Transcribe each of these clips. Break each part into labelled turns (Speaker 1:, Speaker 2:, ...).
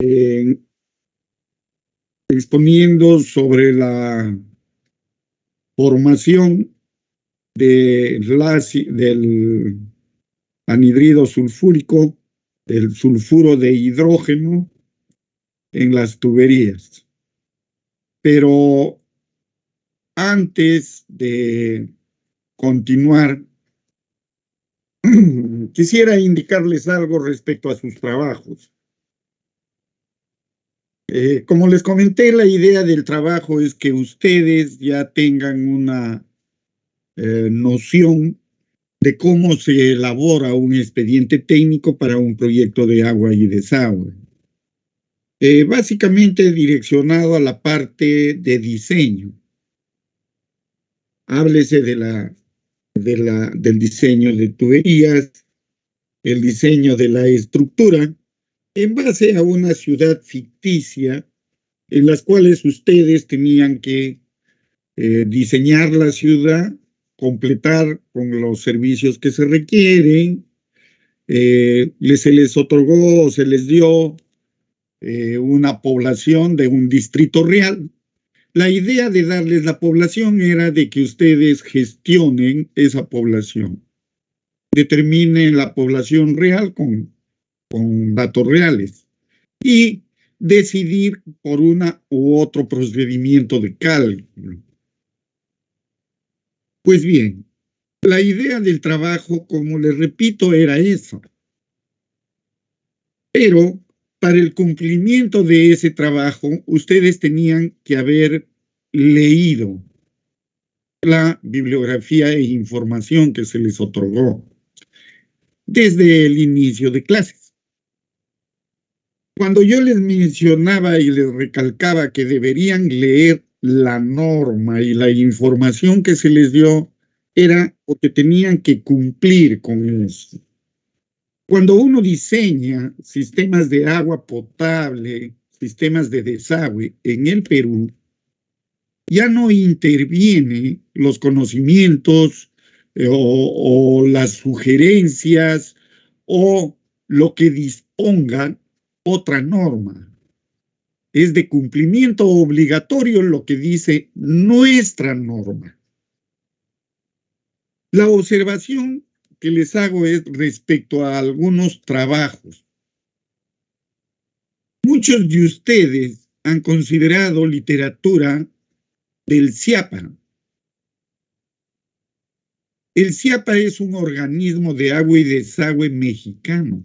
Speaker 1: eh, exponiendo sobre la formación del anhidrido sulfúrico, del sulfuro de hidrógeno en las tuberías. Pero antes de continuar, quisiera indicarles algo respecto a sus trabajos. Como les comenté, la idea del trabajo es que ustedes ya tengan una noción de cómo se elabora un expediente técnico para un proyecto de agua y desagüe. Básicamente direccionado a la parte de diseño. Háblese del diseño de tuberías, el diseño de la estructura, en base a una ciudad ficticia en las cuales ustedes tenían que diseñar la ciudad, completar con los servicios que se requieren, se les otorgó, se les dio una población de un distrito real. La idea de darles la población era de que ustedes gestionen esa población, determinen la población real con datos reales y decidir por una u otro procedimiento de cálculo. Pues bien, la idea del trabajo, como les repito, era eso. Pero para el cumplimiento de ese trabajo, ustedes tenían que haber leído la bibliografía e información que se les otorgó desde el inicio de clases. Cuando yo les mencionaba y les recalcaba que deberían leer la norma y la información que se les dio, era porque tenían que cumplir con eso. Cuando uno diseña sistemas de agua potable, sistemas de desagüe en el Perú, ya no interviene los conocimientos o las sugerencias o lo que disponga otra norma. Es de cumplimiento obligatorio lo que dice nuestra norma. La observación que les hago es respecto a algunos trabajos. Muchos de ustedes han considerado literatura del CIAPA. El CIAPA es un organismo de agua y desagüe mexicano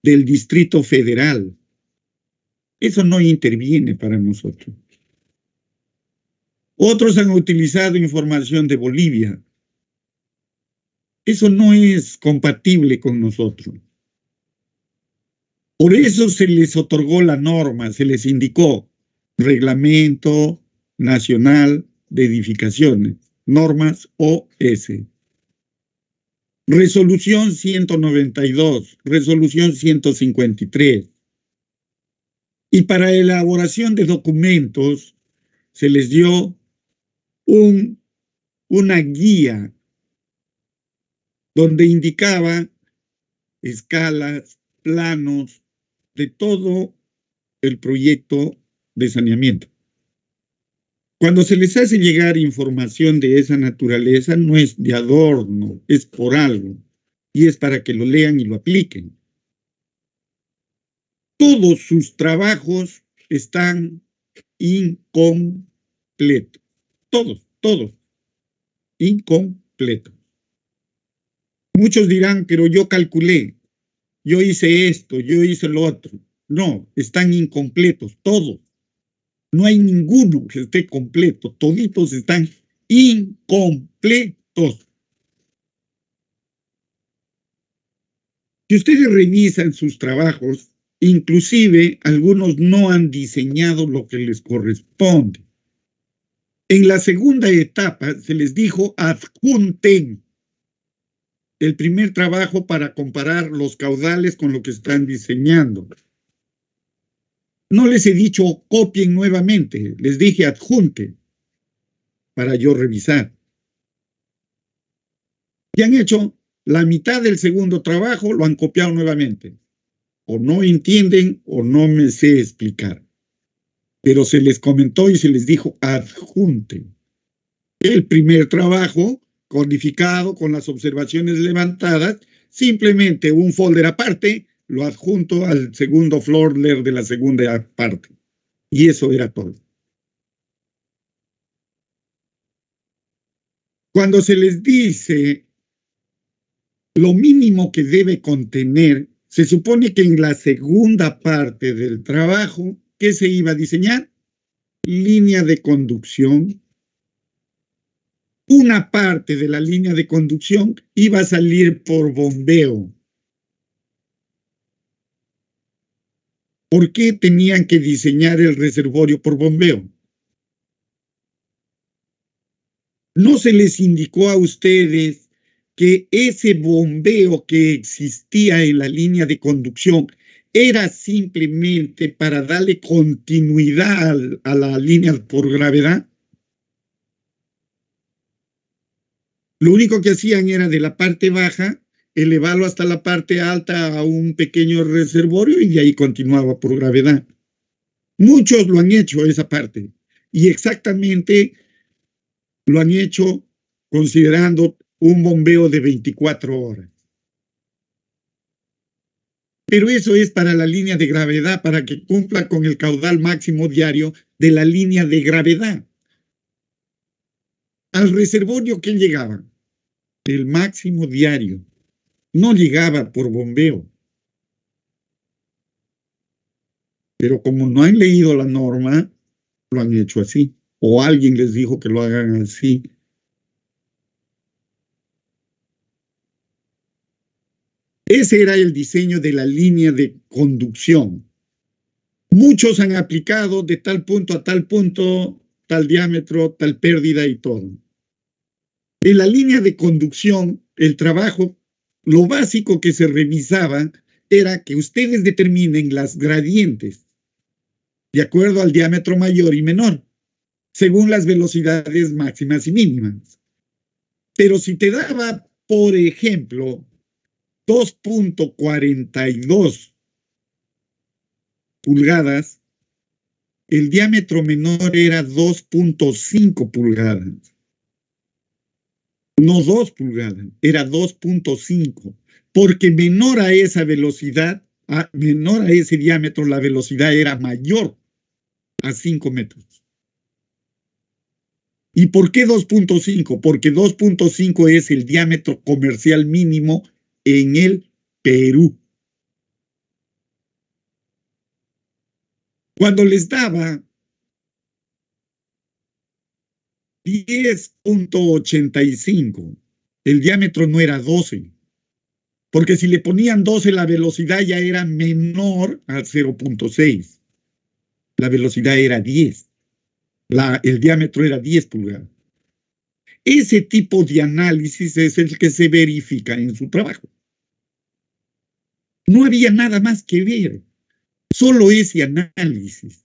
Speaker 1: del Distrito Federal. Eso no interviene para nosotros. Otros han utilizado información de Bolivia. Eso no es compatible con nosotros. Por eso se les otorgó la norma, se les indicó Reglamento Nacional de Edificaciones, normas OS. Resolución 192, resolución 153. Y para elaboración de documentos se les dio una guía donde indicaba escalas, planos de todo el proyecto de saneamiento. Cuando se les hace llegar información de esa naturaleza, no es de adorno, es por algo, y es para que lo lean y lo apliquen. Todos sus trabajos están incompletos, todos, incompletos. Muchos dirán, pero yo calculé, yo hice esto, yo hice lo otro. No, están incompletos, todos. No hay ninguno que esté completo, toditos están incompletos. Si ustedes revisan sus trabajos, inclusive algunos no han diseñado lo que les corresponde. En la segunda etapa se les dijo adjunten el primer trabajo para comparar los caudales con lo que están diseñando. No les he dicho copien nuevamente, les dije adjunte para yo revisar. Y han hecho la mitad del segundo trabajo, lo han copiado nuevamente. o no entienden o no me sé explicar. Pero se les comentó y se les dijo adjunten el primer trabajo codificado con las observaciones levantadas, simplemente un folder aparte, lo adjunto al segundo folder de la segunda parte. Y eso era todo. Cuando se les dice lo mínimo que debe contener, se supone que en la segunda parte del trabajo, ¿qué se iba a diseñar? Línea de conducción. Una parte de la línea de conducción iba a salir por bombeo. ¿Por qué tenían que diseñar el reservorio por bombeo? ¿No se les indicó a ustedes que ese bombeo que existía en la línea de conducción era simplemente para darle continuidad a la línea por gravedad? Lo único que hacían era de la parte baja elevarlo hasta la parte alta a un pequeño reservorio y de ahí continuaba por gravedad. Muchos lo han hecho esa parte y exactamente lo han hecho considerando un bombeo de 24 horas. Pero eso es para la línea de gravedad, para que cumpla con el caudal máximo diario de la línea de gravedad. Al reservorio que llegaba, el máximo diario, no llegaba por bombeo. Pero como no han leído la norma, lo han hecho así. O alguien les dijo que lo hagan así. Ese era el diseño de la línea de conducción. Muchos han aplicado de tal punto a tal punto, tal diámetro, tal pérdida y todo. En la línea de conducción, el trabajo, lo básico que se revisaba era que ustedes determinen las gradientes de acuerdo al diámetro mayor y menor, según las velocidades máximas y mínimas. Pero si te daba, por ejemplo, 2.42 pulgadas, el diámetro menor era 2.5 pulgadas. No 2 pulgadas, era 2.5, porque menor a esa velocidad, menor a ese diámetro, la velocidad era mayor a 5 metros. ¿Y por qué 2.5? Porque 2.5 es el diámetro comercial mínimo en el Perú. Cuando les daba 10.85, el diámetro no era 12, porque si le ponían 12 la velocidad ya era menor al 0.6. La velocidad era 10. El diámetro era 10 pulgadas. Ese tipo de análisis es el que se verifica en su trabajo. No había nada más que ver, solo ese análisis.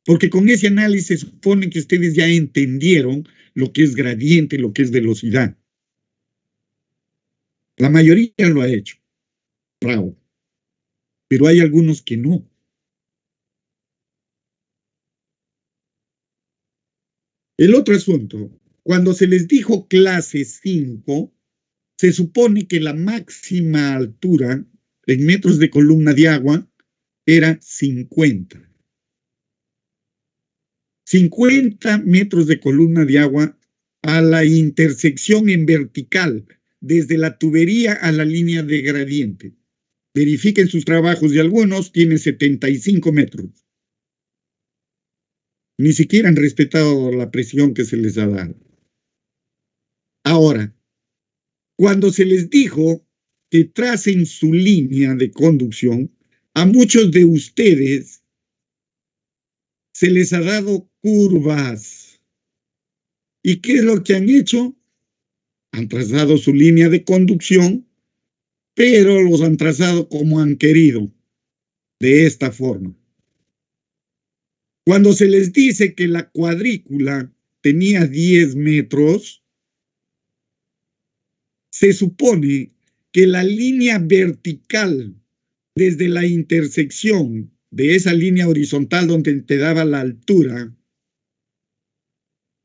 Speaker 1: Porque con ese análisis se supone que ustedes ya entendieron lo que es gradiente, lo que es velocidad. La mayoría lo ha hecho, bravo. Pero hay algunos que no. El otro asunto, cuando se les dijo clase 5, se supone que la máxima altura en metros de columna de agua era 50. 50 metros de columna de agua a la intersección en vertical, desde la tubería a la línea de gradiente. Verifiquen sus trabajos de algunos, tienen 75 metros. Ni siquiera han respetado la presión que se les ha dado. Ahora, cuando se les dijo que tracen su línea de conducción, a muchos de ustedes se les ha dado curvas. ¿Y qué es lo que han hecho? Han trazado su línea de conducción, pero los han trazado como han querido, de esta forma. Cuando se les dice que la cuadrícula tenía 10 metros, se supone que la línea vertical desde la intersección de esa línea horizontal donde te daba la altura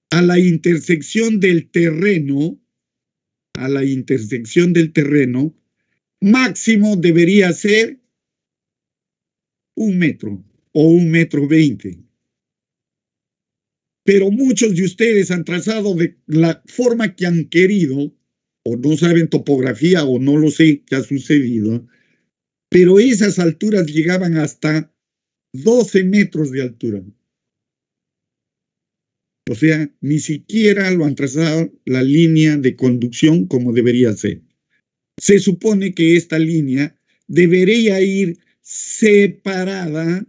Speaker 1: a la intersección del terreno, máximo debería ser 1 metro o 1,20 m. Pero muchos de ustedes han trazado de la forma que han querido, o no saben topografía, o no lo sé qué ha sucedido, pero esas alturas llegaban hasta 12 metros de altura. O sea, ni siquiera lo han trazado la línea de conducción como debería ser. Se supone que esta línea debería ir separada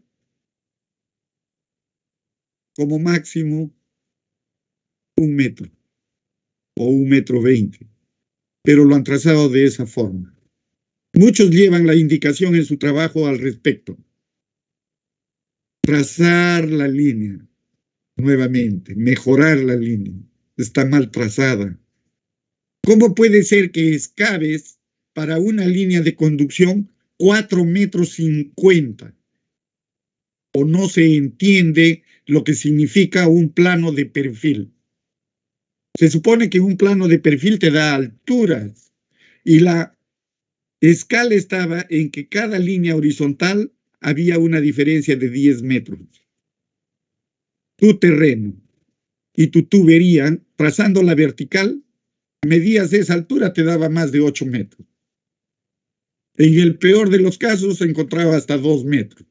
Speaker 1: como máximo 1 metro o 1,20 m, pero lo han trazado de esa forma. Muchos llevan la indicación en su trabajo al respecto. Trazar la línea nuevamente, mejorar la línea. Está mal trazada. ¿Cómo puede ser que excaves para una línea de conducción 4,50 m? O no se entiende lo que significa un plano de perfil. Se supone que un plano de perfil te da alturas y la escala estaba en que cada línea horizontal había una diferencia de 10 metros. Tu terreno y tu tubería, trazando la vertical, medías esa altura, te daba más de 8 metros. En el peor de los casos se encontraba hasta 2 metros.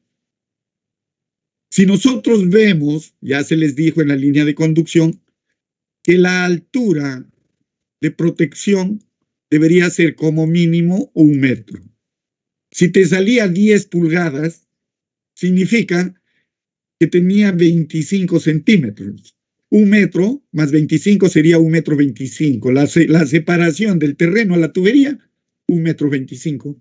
Speaker 1: Si nosotros vemos, ya se les dijo en la línea de conducción, que la altura de protección debería ser como mínimo 1 metro. Si te salía 10 pulgadas, significa que tenía 25 centímetros. 1 metro más 25 sería 1,25 m. La separación del terreno a la tubería, 1,25 m.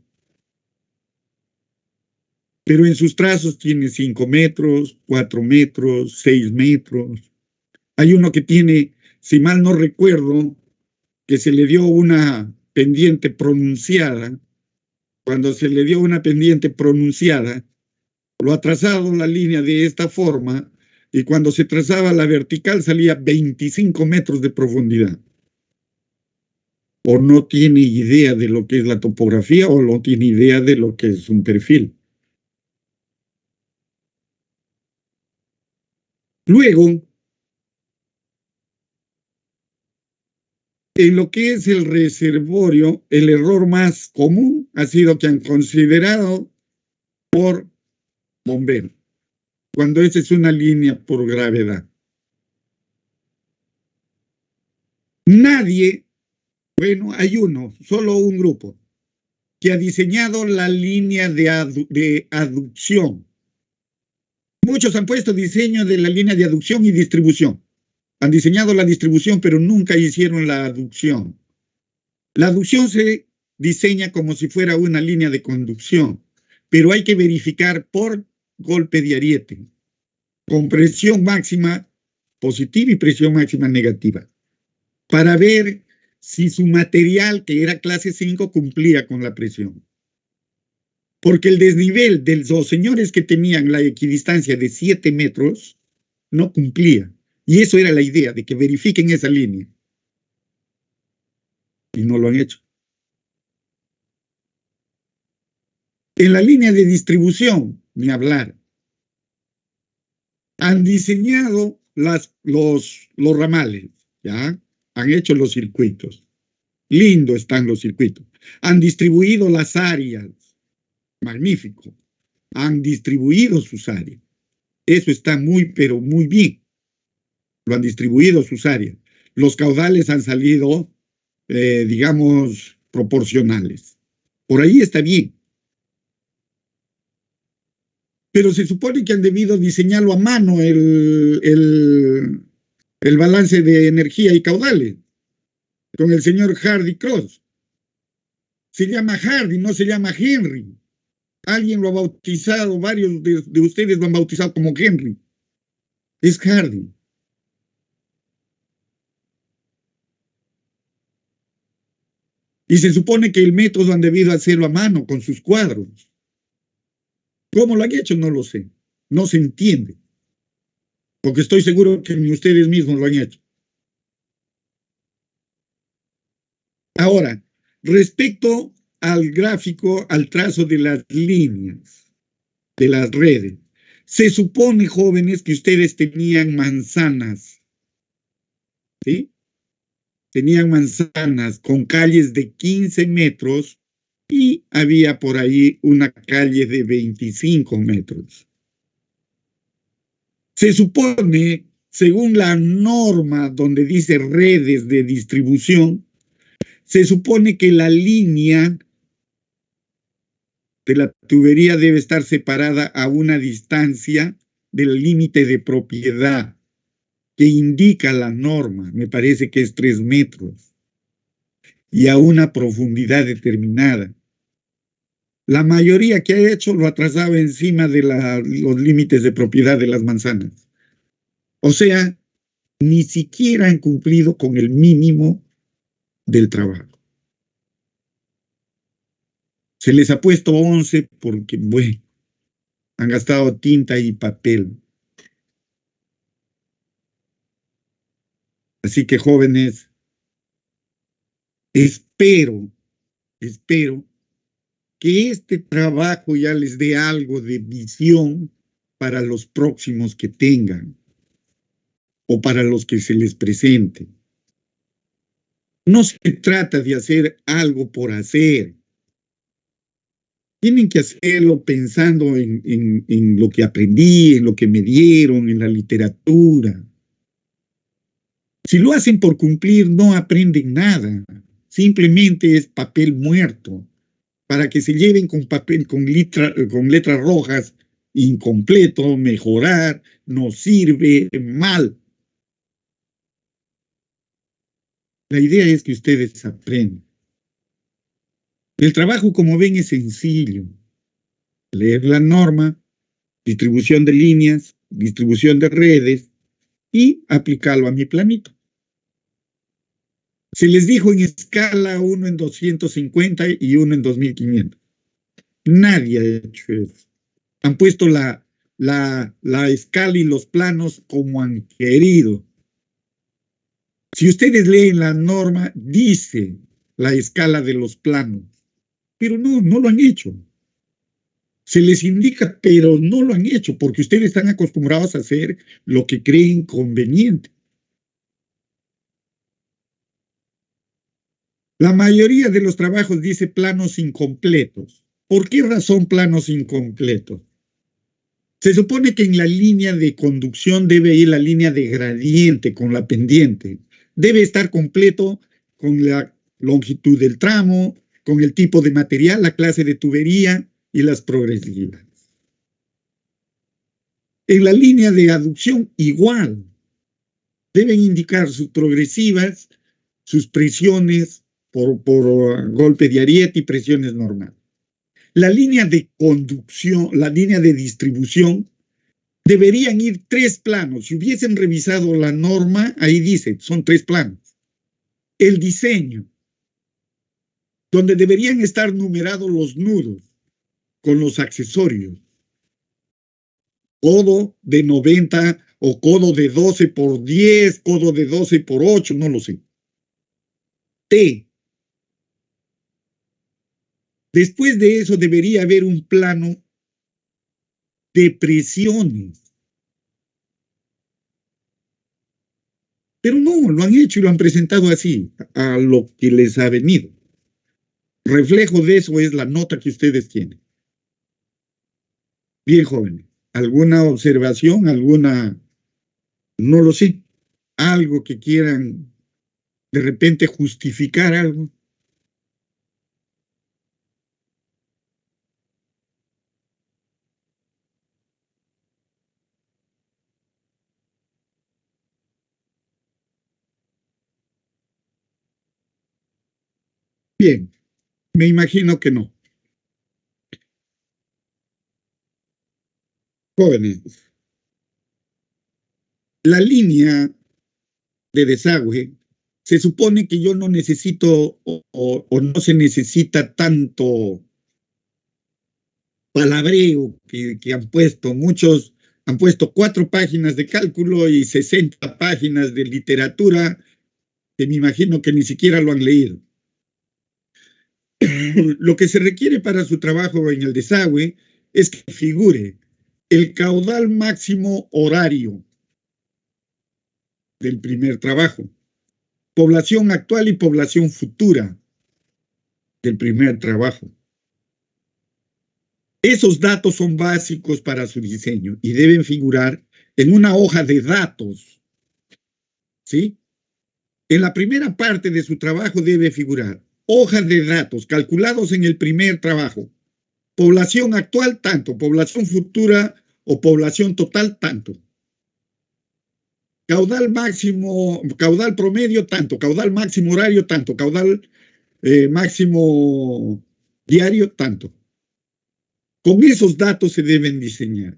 Speaker 1: Pero en sus trazos tiene 5 metros, 4 metros, 6 metros. Hay uno que tiene, si mal no recuerdo, que se le dio una pendiente pronunciada. Cuando se le dio una pendiente pronunciada, lo ha trazado la línea de esta forma y cuando se trazaba la vertical salía 25 metros de profundidad. O no tiene idea de lo que es la topografía o no tiene idea de lo que es un perfil. Luego, en lo que es el reservorio, el error más común ha sido que han considerado por bombero, cuando esa es una línea por gravedad. Nadie, bueno, hay uno, solo un grupo, que ha diseñado la línea de aducción. Muchos han puesto diseño de la línea de aducción y distribución. Han diseñado la distribución, pero nunca hicieron la aducción. La aducción se diseña como si fuera una línea de conducción, pero hay que verificar por golpe de ariete, con presión máxima positiva y presión máxima negativa, para ver si su material, que era clase 5, cumplía con la presión. Porque el desnivel de los señores que tenían la equidistancia de 7 metros no cumplía. Y eso era la idea, de que verifiquen esa línea. Y no lo han hecho. En la línea de distribución, ni hablar. Han diseñado los ramales, ¿ya? Han hecho los circuitos. Lindo están los circuitos. Han distribuido las áreas. Magnífico. Han distribuido sus áreas. Eso está muy, pero muy bien. Lo han distribuido sus áreas. Los caudales han salido, digamos, proporcionales. Por ahí está bien. Pero se supone que han debido diseñarlo a mano el balance de energía y caudales con el señor Hardy Cross. Se llama Hardy, no se llama Henry. Alguien lo ha bautizado, varios de ustedes lo han bautizado como Henry. Es Hardy. Y se supone que el método han debido hacerlo a mano con sus cuadros. ¿Cómo lo han hecho? No lo sé. No se entiende. Porque estoy seguro que ni ustedes mismos lo han hecho. Ahora, respecto al gráfico, al trazo de las líneas de las redes, se supone, jóvenes, que ustedes tenían manzanas, ¿sí? Tenían manzanas con calles de 15 metros y había por ahí una calle de 25 metros. Se supone, según la norma donde dice redes de distribución, se supone que la línea de la tubería debe estar separada a una distancia del límite de propiedad que indica la norma, me parece que es 3 metros, y a una profundidad determinada. La mayoría que ha hecho lo atrasaba encima de los límites de propiedad de las manzanas. O sea, ni siquiera han cumplido con el mínimo del trabajo. Se les ha puesto 11 porque, bueno, han gastado tinta y papel. Así que, jóvenes, espero que este trabajo ya les dé algo de visión para los próximos que tengan o para los que se les presente. No se trata de hacer algo por hacer. Tienen que hacerlo pensando en lo que aprendí, en lo que me dieron, en la literatura. Si lo hacen por cumplir, no aprenden nada. Simplemente es papel muerto para que se lleven con papel, con letras rojas, incompleto, mejorar, no sirve, mal. La idea es que ustedes aprendan. El trabajo, como ven, es sencillo. Leer la norma, distribución de líneas, distribución de redes y aplicarlo a mi planito. Se les dijo en escala 1 en 250 y 1 en 2500. Nadie ha hecho eso. Han puesto la escala y los planos como han querido. Si ustedes leen la norma, dice la escala de los planos, pero no lo han hecho. Se les indica, pero no lo han hecho, porque ustedes están acostumbrados a hacer lo que creen conveniente. La mayoría de los trabajos dice planos incompletos. ¿Por qué razón planos incompletos? Se supone que en la línea de conducción debe ir la línea de gradiente con la pendiente. Debe estar completo con la longitud del tramo, con el tipo de material, la clase de tubería y las progresivas. En la línea de aducción, igual. Deben indicar sus progresivas, sus presiones por golpe de ariete y presiones normales. La línea de conducción, la línea de distribución, deberían ir 3 planos. Si hubiesen revisado la norma, ahí dice, son 3 planos. El diseño, donde deberían estar numerados los nudos con los accesorios. Codo de 90 o codo de 12 por 10, codo de 12 por 8, no lo sé. T. Después de eso debería haber un plano de presiones. Pero no, lo han hecho y lo han presentado así, a lo que les ha venido. Reflejo de eso es la nota que ustedes tienen. Bien, jóvenes, ¿alguna observación, alguna, no lo sé, algo que quieran de repente justificar algo? Bien, me imagino que no. Jóvenes, la línea de desagüe, se supone que yo no necesito o no se necesita tanto palabreo que han puesto. Muchos han puesto 4 páginas de cálculo y 60 páginas de literatura que me imagino que ni siquiera lo han leído. Lo que se requiere para su trabajo en el desagüe es que figure el caudal máximo horario del primer trabajo, población actual y población futura del primer trabajo. Esos datos son básicos para su diseño y deben figurar en una hoja de datos, ¿sí? En la primera parte de su trabajo debe figurar hojas de datos calculados en el primer trabajo. Población actual, tanto. Población futura o población total, tanto. Caudal máximo, caudal promedio, tanto. Caudal máximo horario, tanto. Caudal máximo diario, tanto. Con esos datos se deben diseñar.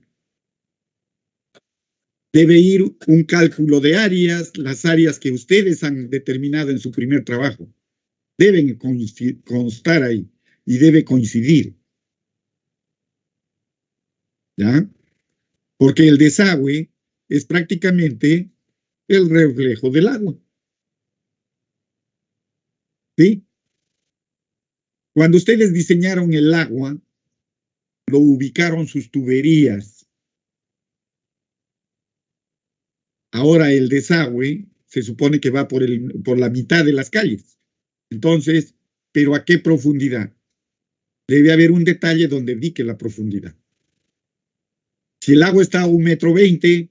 Speaker 1: Debe ir un cálculo de áreas, las áreas que ustedes han determinado en su primer trabajo. Deben constar ahí y debe coincidir. ¿Ya? Porque el desagüe es prácticamente el reflejo del agua. ¿Sí? Cuando ustedes diseñaron el agua, lo ubicaron sus tuberías. Ahora el desagüe se supone que va por la mitad de las calles. Entonces, ¿pero a qué profundidad? Debe haber un detalle donde indique la profundidad. Si el agua está a 1,20 m,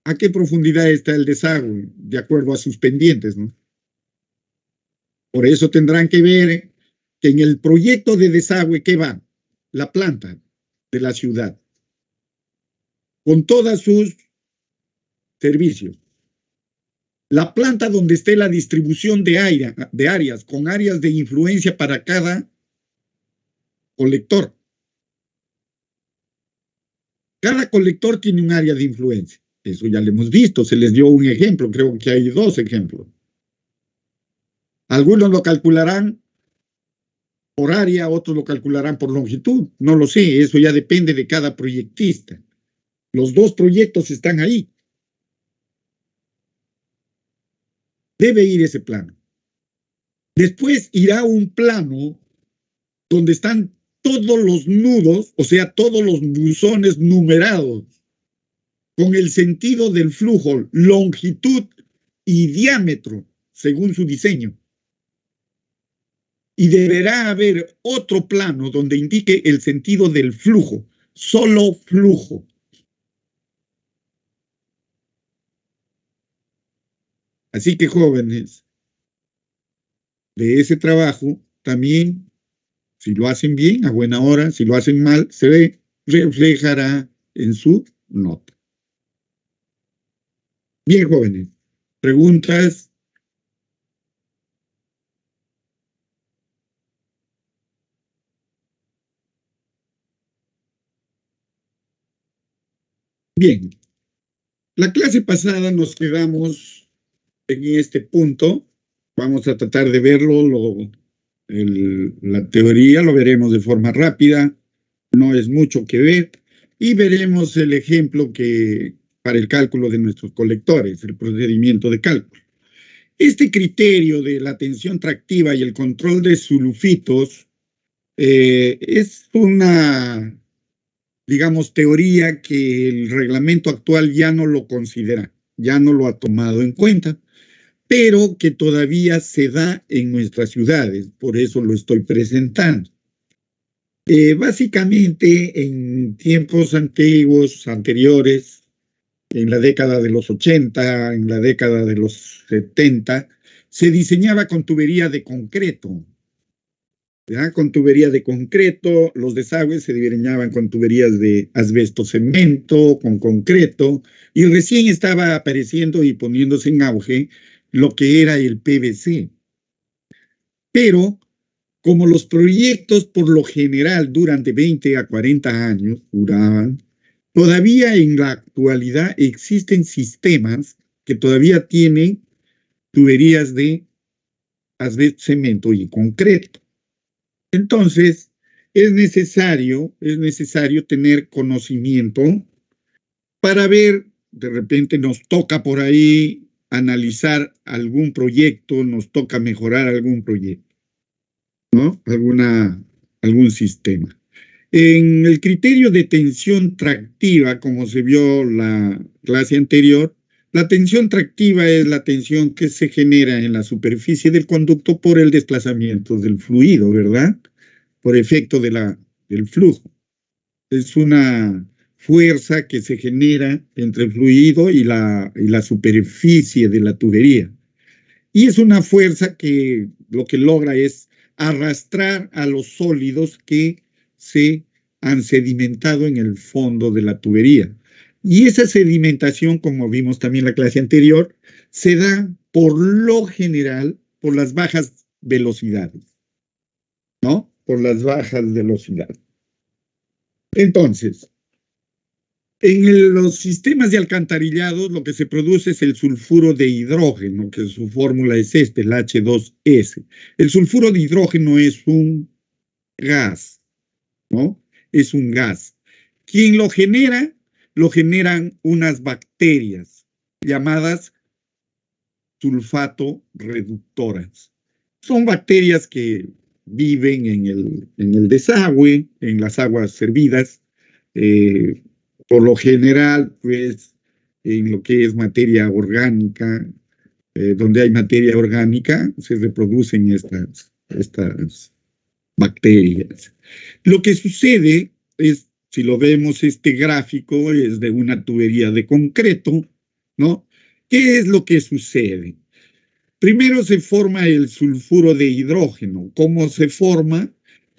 Speaker 1: ¿a qué profundidad está el desagüe? De acuerdo a sus pendientes, ¿no? Por eso tendrán que ver que en el proyecto de desagüe, ¿qué va? La planta de la ciudad, con todos sus servicios. La planta donde esté la distribución de áreas, con áreas de influencia para cada colector. Cada colector tiene un área de influencia. Eso ya lo hemos visto, se les dio un ejemplo, creo que hay 2 ejemplos. Algunos lo calcularán por área, otros lo calcularán por longitud. No lo sé, eso ya depende de cada proyectista. Los 2 proyectos están ahí. Debe ir ese plano. Después irá un plano donde están todos los nudos, o sea, todos los buzones numerados, con el sentido del flujo, longitud y diámetro, según su diseño. Y deberá haber otro plano donde indique el sentido del flujo, solo flujo. Así que, jóvenes, de ese trabajo también, si lo hacen bien, a buena hora, si lo hacen mal, se reflejará en su nota. Bien, jóvenes, ¿preguntas? Bien, la clase pasada nos quedamos en este punto. Vamos a tratar de verlo, la teoría lo veremos de forma rápida, no es mucho que ver, y veremos el ejemplo para el cálculo de nuestros colectores, el procedimiento de cálculo. Este criterio de la tensión tractiva y el control de sulfitos es una, digamos, teoría que el reglamento actual ya no lo considera, ya no lo ha tomado en cuenta, pero que todavía se da en nuestras ciudades, por eso lo estoy presentando. Básicamente, en tiempos antiguos, anteriores, en la década de los 80, en la década de los 70, se diseñaba con tubería de concreto. ¿Ya? Con tubería de concreto, los desagües se diseñaban con tuberías de asbesto cemento, con concreto, y recién estaba apareciendo y poniéndose en auge lo que era el PVC. Pero como los proyectos por lo general duran de 20 a 40 años, todavía en la actualidad existen sistemas que todavía tienen tuberías de asbesto cemento y concreto. Entonces, es necesario tener conocimiento para ver, de repente nos toca por ahí analizar algún proyecto, nos toca mejorar algún proyecto, ¿no? Algún sistema. En el criterio de tensión tractiva, como se vio la clase anterior, la tensión tractiva es la tensión que se genera en la superficie del conducto por el desplazamiento del fluido, ¿verdad? Por efecto del flujo. Es una fuerza que se genera entre el fluido y la superficie de la tubería. Y es una fuerza que lo que logra es arrastrar a los sólidos que se han sedimentado en el fondo de la tubería. Y esa sedimentación, como vimos también en la clase anterior, se da por lo general por las bajas velocidades, ¿no? Por las bajas velocidades. Entonces, en los sistemas de alcantarillado lo que se produce es el sulfuro de hidrógeno, que su fórmula es el H2S. El sulfuro de hidrógeno es un gas, ¿no? Es un gas. ¿Quién lo genera? Lo generan unas bacterias llamadas sulfato reductoras. Son bacterias que viven en el desagüe, en las aguas servidas, por lo general, pues, en lo que es materia orgánica, donde hay materia orgánica, se reproducen estas bacterias. Lo que sucede es, si lo vemos, este gráfico es de una tubería de concreto, ¿no? ¿Qué es lo que sucede? Primero se forma el sulfuro de hidrógeno. ¿Cómo se forma?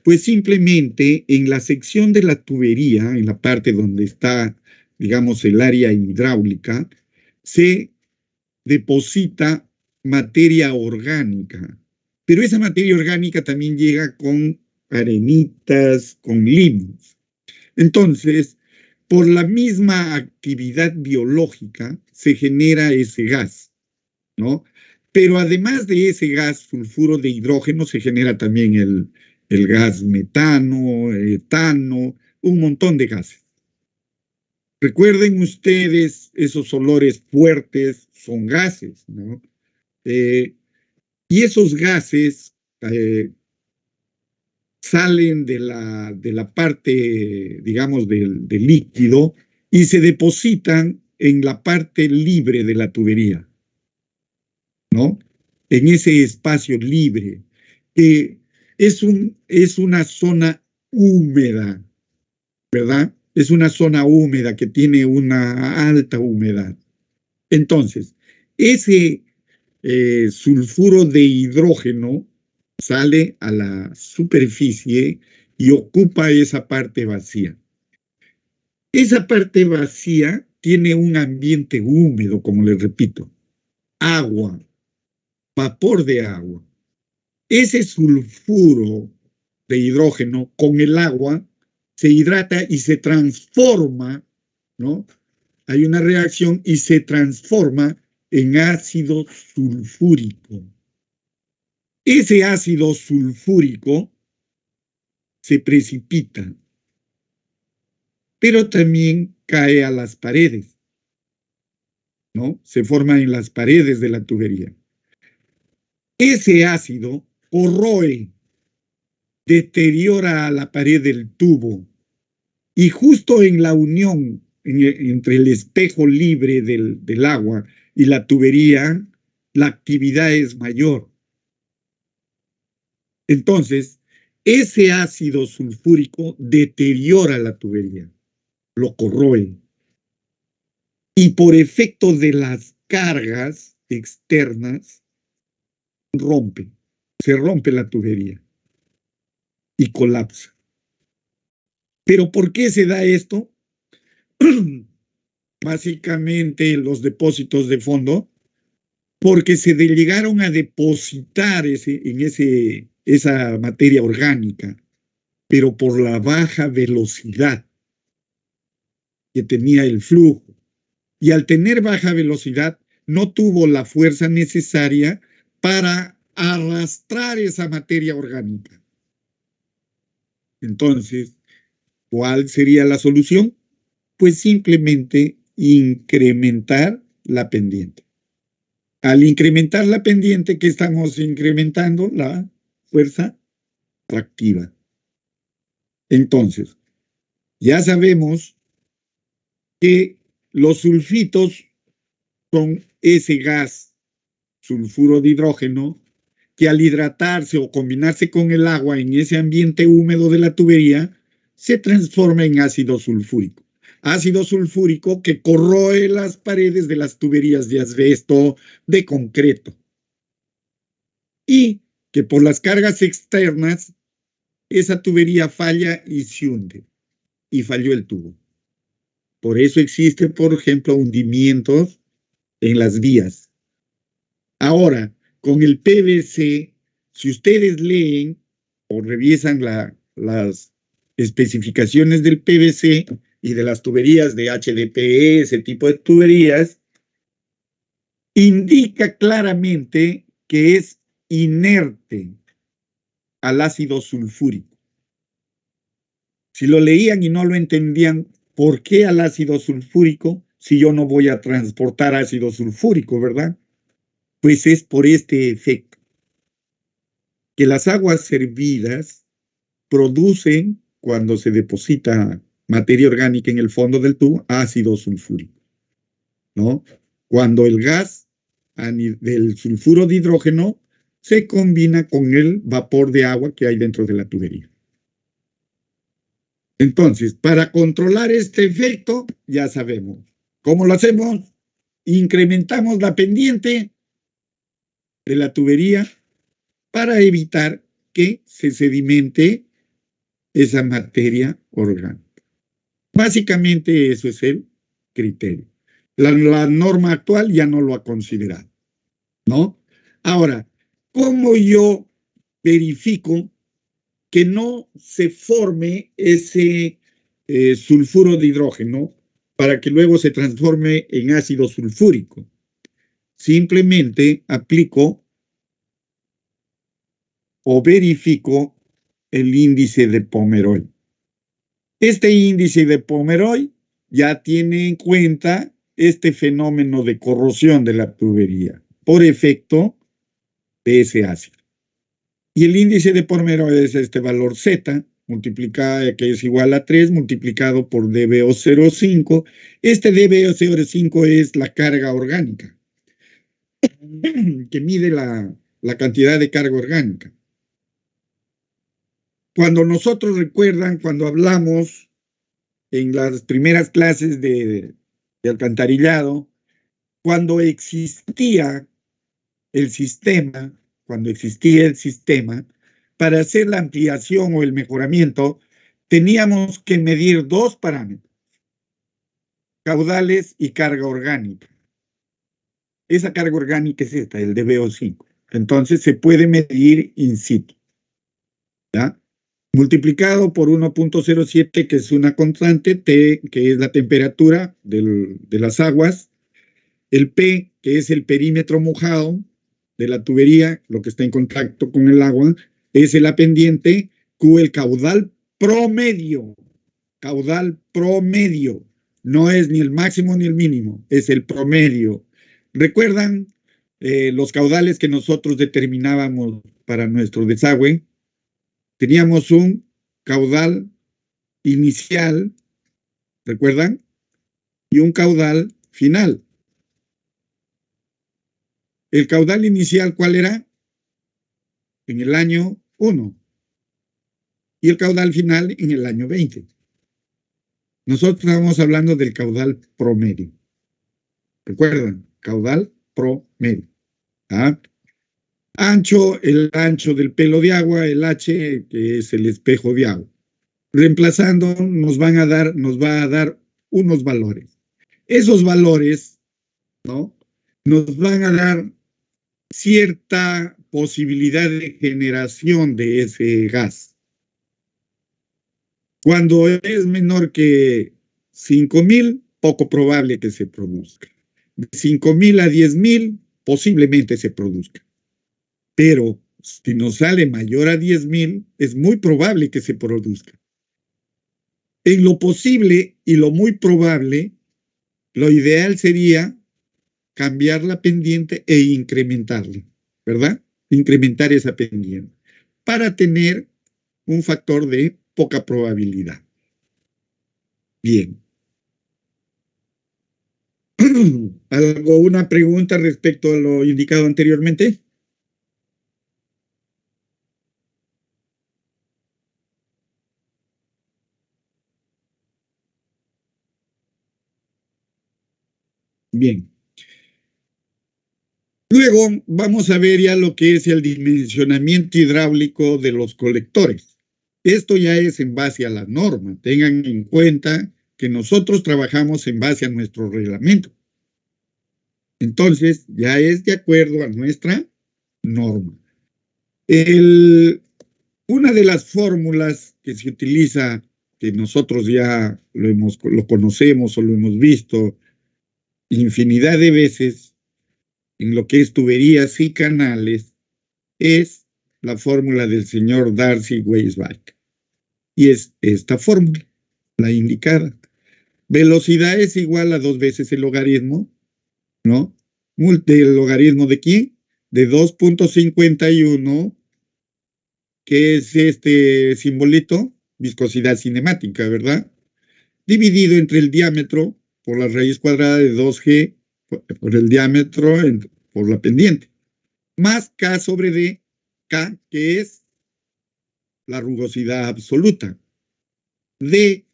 Speaker 1: Pues simplemente en la sección de la tubería, en la parte donde está, digamos, el área hidráulica, se deposita materia orgánica. Pero esa materia orgánica también llega con arenitas, con limos. Entonces, por la misma actividad biológica se genera ese gas, ¿no? Pero además de ese gas sulfuro de hidrógeno se genera también el gas metano, etano, un montón de gases. Recuerden ustedes, esos olores fuertes son gases, ¿no? Y esos gases salen de la parte, digamos, del líquido y se depositan en la parte libre de la tubería, ¿no? En ese espacio libre, que es una zona húmeda, ¿verdad? Es una zona húmeda que tiene una alta humedad. Entonces, ese sulfuro de hidrógeno sale a la superficie y ocupa esa parte vacía. Esa parte vacía tiene un ambiente húmedo, como les repito, agua, vapor de agua. Ese sulfuro de hidrógeno con el agua se hidrata y se transforma, ¿no? Hay una reacción y se transforma en ácido sulfúrico. Ese ácido sulfúrico se precipita, pero también cae a las paredes, ¿no? Se forma en las paredes de la tubería. Ese ácido corroe, deteriora la pared del tubo y justo en la unión entre el espejo libre del agua y la tubería, la actividad es mayor. Entonces, ese ácido sulfúrico deteriora la tubería, lo corroe. Y por efecto de las cargas externas, se rompe la tubería y colapsa. ¿Pero por qué se da esto? Básicamente los depósitos de fondo, porque se llegaron a depositar esa materia orgánica, pero por la baja velocidad que tenía el flujo. Y al tener baja velocidad, no tuvo la fuerza necesaria para arrastrar esa materia orgánica. Entonces, ¿cuál sería la solución? Pues simplemente incrementar la pendiente. Al incrementar la pendiente, ¿qué estamos incrementando? La fuerza tractiva. Entonces, ya sabemos que los sulfitos son ese gas, sulfuro de hidrógeno, que al hidratarse o combinarse con el agua en ese ambiente húmedo de la tubería, se transforma en ácido sulfúrico. Ácido sulfúrico que corroe las paredes de las tuberías de asbesto, de concreto. Y que por las cargas externas, esa tubería falla y se hunde. Y falló el tubo. Por eso existen, por ejemplo, hundimientos en las vías. Ahora, con el PVC, si ustedes leen o revisan las especificaciones del PVC y de las tuberías de HDPE, ese tipo de tuberías, indica claramente que es inerte al ácido sulfúrico. Si lo leían y no lo entendían, ¿por qué al ácido sulfúrico si yo no voy a transportar ácido sulfúrico, verdad? Pues es por este efecto, que las aguas hervidas producen, cuando se deposita materia orgánica en el fondo del tubo, ácido sulfúrico, ¿no? Cuando el gas del sulfuro de hidrógeno se combina con el vapor de agua que hay dentro de la tubería. Entonces, para controlar este efecto, ya sabemos. ¿Cómo lo hacemos? Incrementamos la pendiente de la tubería para evitar que se sedimente esa materia orgánica. Básicamente eso es el criterio. La norma actual ya no lo ha considerado, ¿no? Ahora, ¿cómo yo verifico que no se forme ese sulfuro de hidrógeno para que luego se transforme en ácido sulfúrico? Simplemente aplico o verifico el índice de Pomeroy. Este índice de Pomeroy ya tiene en cuenta este fenómeno de corrosión de la tubería por efecto de ese ácido. Y el índice de Pomeroy es este valor Z, multiplicado, que es igual a 3, multiplicado por dBO05. Este dBO05 es la carga orgánica, que mide la cantidad de carga orgánica. Cuando nosotros recuerdan, cuando hablamos en las primeras clases de alcantarillado, cuando existía el sistema, para hacer la ampliación o el mejoramiento, teníamos que medir dos parámetros, caudales y carga orgánica. Esa carga orgánica es esta, el dBO5. Entonces se puede medir in situ, ¿ya? Multiplicado por 1.07, que es una constante, T, que es la temperatura de las aguas, el P, que es el perímetro mojado de la tubería, lo que está en contacto con el agua, es la pendiente, Q, el caudal promedio, no es ni el máximo ni el mínimo, es el promedio. ¿Recuerdan los caudales que nosotros determinábamos para nuestro desagüe? Teníamos un caudal inicial, ¿recuerdan? Y un caudal final. ¿El caudal inicial cuál era? En el año 1. Y el caudal final en el año 20. Nosotros estábamos hablando del caudal promedio. ¿Recuerdan? Caudal promedio. ¿Ah? Ancho, el ancho del pelo de agua, el H, que es el espejo de agua. Reemplazando, nos va a dar unos valores. Esos valores, ¿no? Nos van a dar cierta posibilidad de generación de ese gas. Cuando es menor que 5,000, poco probable que se produzca. De 5,000 a 10,000, posiblemente se produzca. Pero si nos sale mayor a 10.000, es muy probable que se produzca. En lo posible y lo muy probable, lo ideal sería cambiar la pendiente e incrementarla, ¿verdad? Incrementar esa pendiente para tener un factor de poca probabilidad. Bien. ¿Alguna pregunta respecto a lo indicado anteriormente? Bien. Luego vamos a ver ya lo que es el dimensionamiento hidráulico de los colectores. Esto ya es en base a la norma. Tengan en cuenta que nosotros trabajamos en base a nuestro reglamento. Entonces, ya es de acuerdo a nuestra norma. Una de las fórmulas que se utiliza, que nosotros ya lo conocemos o lo hemos visto infinidad de veces en lo que es tuberías y canales, es la fórmula del señor Darcy Weisbach. Y es esta fórmula, la indicada. Velocidad es igual a 2 veces el logaritmo, ¿no? ¿El logaritmo de quién? De 2.51, que es este simbolito, viscosidad cinemática, ¿verdad? Dividido entre el diámetro por la raíz cuadrada de 2G por el diámetro por la pendiente, más K sobre D, K, que es la rugosidad absoluta, D,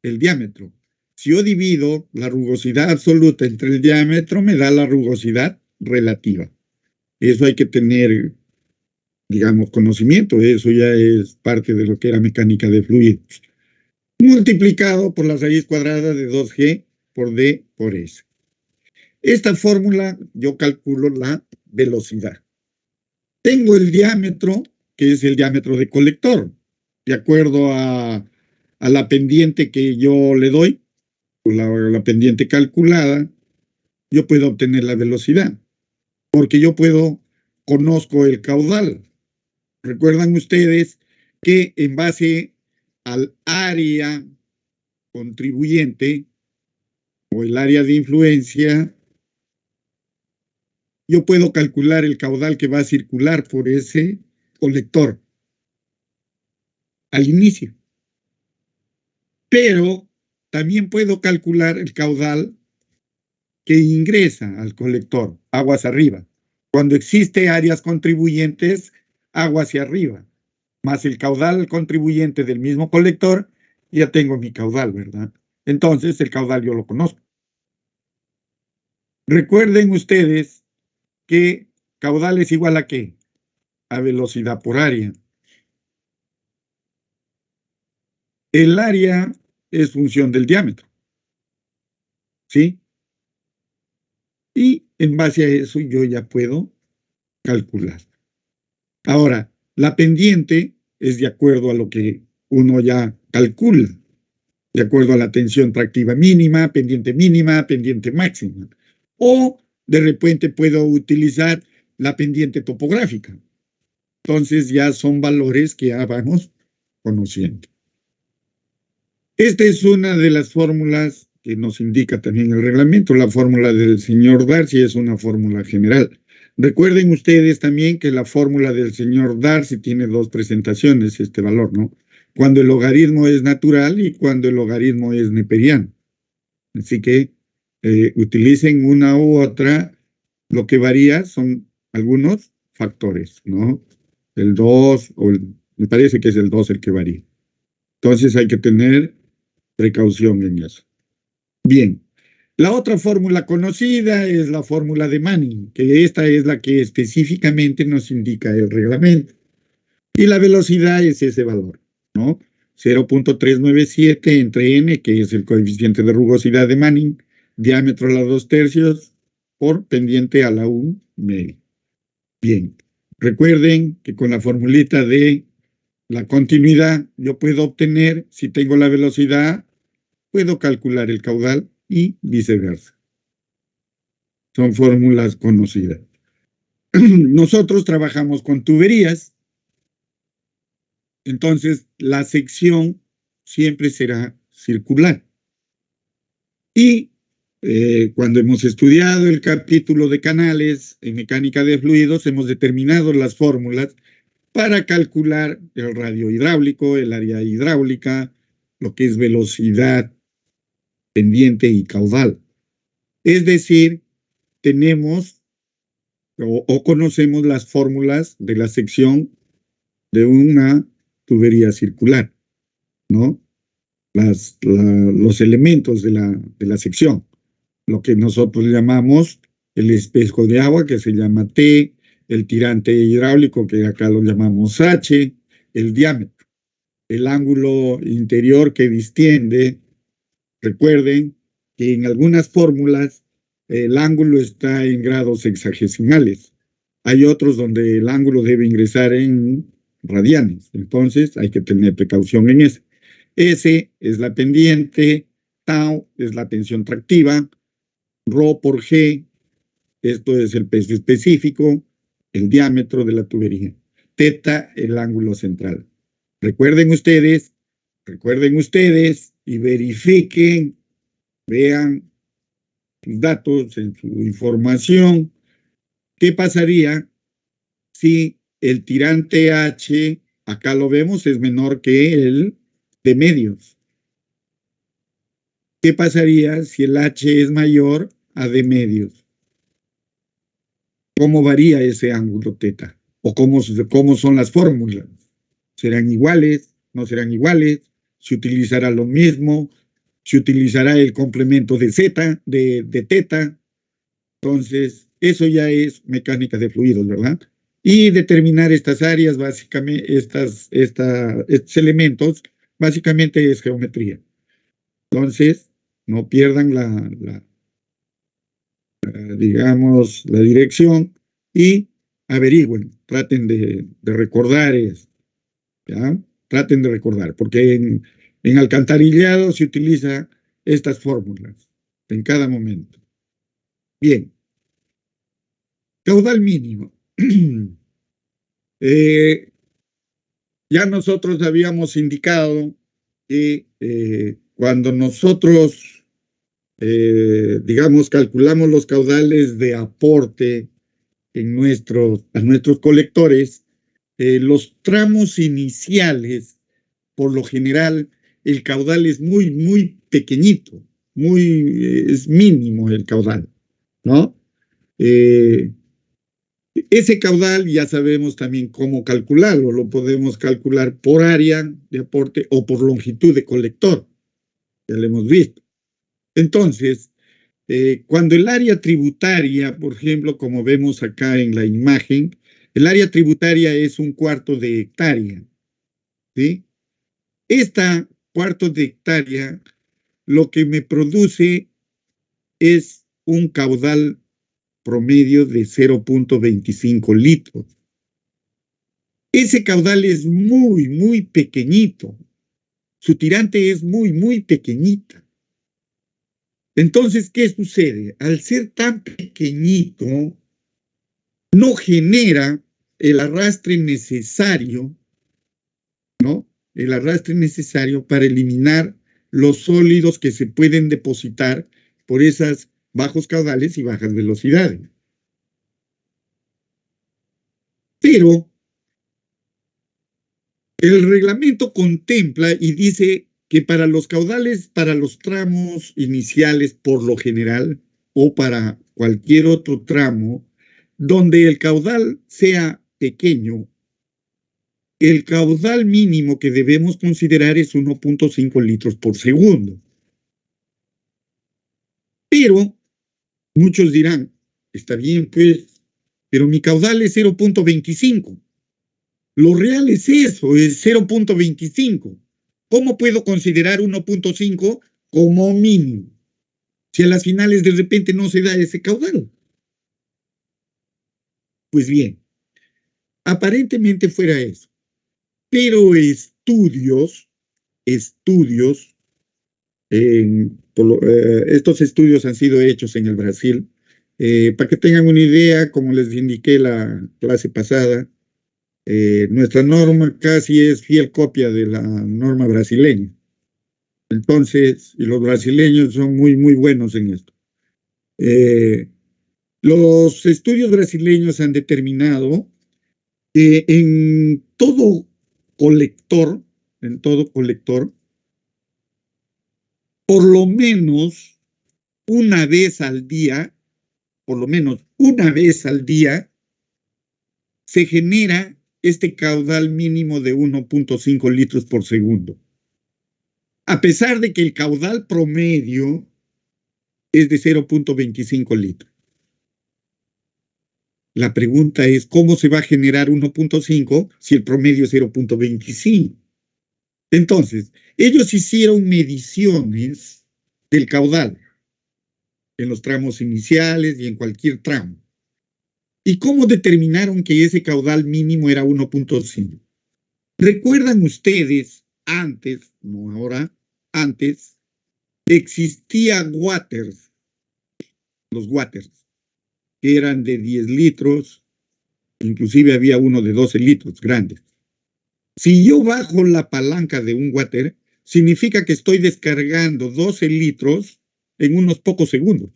Speaker 1: el diámetro. Si yo divido la rugosidad absoluta entre el diámetro, me da la rugosidad relativa. Eso hay que tener, digamos, conocimiento. Eso ya es parte de lo que era mecánica de fluidos. Multiplicado por la raíz cuadrada de 2G por D por S. Esta fórmula yo calculo la velocidad. Tengo el diámetro, que es el diámetro de colector, de acuerdo a la pendiente que yo le doy, la pendiente calculada, yo puedo obtener la velocidad, porque conozco el caudal. Recuerdan ustedes que en base al área contribuyente o el área de influencia, yo puedo calcular el caudal que va a circular por ese colector al inicio. Pero también puedo calcular el caudal que ingresa al colector, aguas arriba. Cuando existe áreas contribuyentes, agua hacia arriba, más el caudal contribuyente del mismo colector, ya tengo mi caudal, ¿verdad? Entonces el caudal yo lo conozco. Recuerden ustedes que caudal es igual a ¿qué? A velocidad por área. El área es función del diámetro, ¿sí? Y en base a eso yo ya puedo calcular. Ahora, la pendiente es de acuerdo a lo que uno ya calcula, de acuerdo a la tensión tractiva mínima, pendiente máxima. O de repente puedo utilizar la pendiente topográfica. Entonces ya son valores que ya vamos conociendo. Esta es una de las fórmulas que nos indica también el reglamento. La fórmula del señor Darcy es una fórmula general. Recuerden ustedes también que la fórmula del señor Darcy tiene 2 presentaciones, este valor, ¿no? Cuando el logaritmo es natural y cuando el logaritmo es neperiano. Así que utilicen una u otra. Lo que varía son algunos factores, ¿no? El 2, me parece que es el 2 el que varía. Entonces hay que tener precaución en eso. Bien, la otra fórmula conocida es la fórmula de Manning, que esta es la que específicamente nos indica el reglamento. Y la velocidad es ese valor, ¿no? 0.397 entre n, que es el coeficiente de rugosidad de Manning, diámetro a la 2/3 por pendiente a la 1/2. Bien, recuerden que con la formulita de la continuidad yo puedo obtener, si tengo la velocidad, puedo calcular el caudal y viceversa. Son fórmulas conocidas. nosotros trabajamos con tuberías, entonces la sección siempre será circular. Y cuando hemos estudiado el capítulo de canales en mecánica de fluidos, hemos determinado las fórmulas para calcular el radio hidráulico, el área hidráulica, lo que es velocidad, pendiente y caudal. Es decir, tenemos o conocemos las fórmulas de la sección de una tubería circular, ¿no? Los elementos de la sección, lo que nosotros llamamos el espejo de agua, que se llama T, el tirante hidráulico, que acá lo llamamos H, el diámetro, el ángulo interior que distiende. Recuerden que en algunas fórmulas el ángulo está en grados sexagesimales. Hay otros donde el ángulo debe ingresar en radianes. Entonces hay que tener precaución en eso. S es la pendiente, tau es la tensión tractiva, ρ por G, esto es el peso específico, el diámetro de la tubería. Teta, el ángulo central. Recuerden ustedes y verifiquen, vean sus datos en su información. ¿Qué pasaría si el tirante H, acá lo vemos, es menor que el de medios? ¿Qué pasaría si el H es mayor a de medios? ¿Cómo varía ese ángulo teta? ¿O cómo son las fórmulas? ¿Serán iguales? ¿No serán iguales? ¿Se utilizará lo mismo? ¿Se utilizará el complemento de Z, de teta? Entonces, eso ya es mecánica de fluidos, ¿verdad? Y determinar estas áreas, básicamente, estos elementos, básicamente es geometría. Entonces, no pierdan digamos, la dirección y averigüen, traten de recordar eso, ¿ya? Traten de recordar, porque en alcantarillado se utiliza estas fórmulas en cada momento. Bien, caudal mínimo. Ya nosotros habíamos indicado que cuando nosotros, digamos, calculamos los caudales de aporte a nuestros colectores, los tramos iniciales, por lo general, el caudal es muy, muy pequeñito, es mínimo el caudal, ¿no? Ese caudal ya sabemos también cómo calcularlo, lo podemos calcular por área de aporte o por longitud de colector, ya lo hemos visto. Entonces, cuando el área tributaria, por ejemplo, como vemos acá en la imagen, el área tributaria es 1/4 de hectárea, ¿sí? Esta cuarto de hectárea lo que me produce es un caudal promedio de 0.25 litros. Ese caudal es muy, muy pequeñito. Su tirante es muy, muy pequeñita. Entonces, ¿qué sucede? Al ser tan pequeñito, no genera el arrastre necesario, ¿no? El arrastre necesario para eliminar los sólidos que se pueden depositar por esas bajos caudales y bajas velocidades. Pero el reglamento contempla y dice que para los caudales, para los tramos iniciales por lo general, o para cualquier otro tramo, donde el caudal sea pequeño, el caudal mínimo que debemos considerar es 1.5 litros por segundo. Pero muchos dirán, está bien, pues, pero mi caudal es 0.25. Lo real es eso, es 0.25. ¿Cómo puedo considerar 1.5 como mínimo? Si a las finales de repente no se da ese caudal. Pues bien, aparentemente fuera eso. Pero estos estudios han sido hechos en el Brasil, Para que tengan una idea, como les indiqué la clase pasada, nuestra norma casi es fiel copia de la norma brasileña. Entonces, y los brasileños son muy, muy buenos en esto. Los estudios brasileños han determinado que en todo colector, por lo menos una vez al día, se genera este caudal mínimo de 1.5 litros por segundo. A pesar de que el caudal promedio es de 0.25 litros. La pregunta es, ¿cómo se va a generar 1.5 si el promedio es 0.25? Entonces, ellos hicieron mediciones del caudal en los tramos iniciales y en cualquier tramo. ¿Y cómo determinaron que ese caudal mínimo era 1.5? ¿Recuerdan ustedes antes, no ahora, antes, existía waters, los waters, que eran de 10 litros, inclusive había uno de 12 litros, grandes. Si yo bajo la palanca de un water, significa que estoy descargando 12 litros en unos pocos segundos.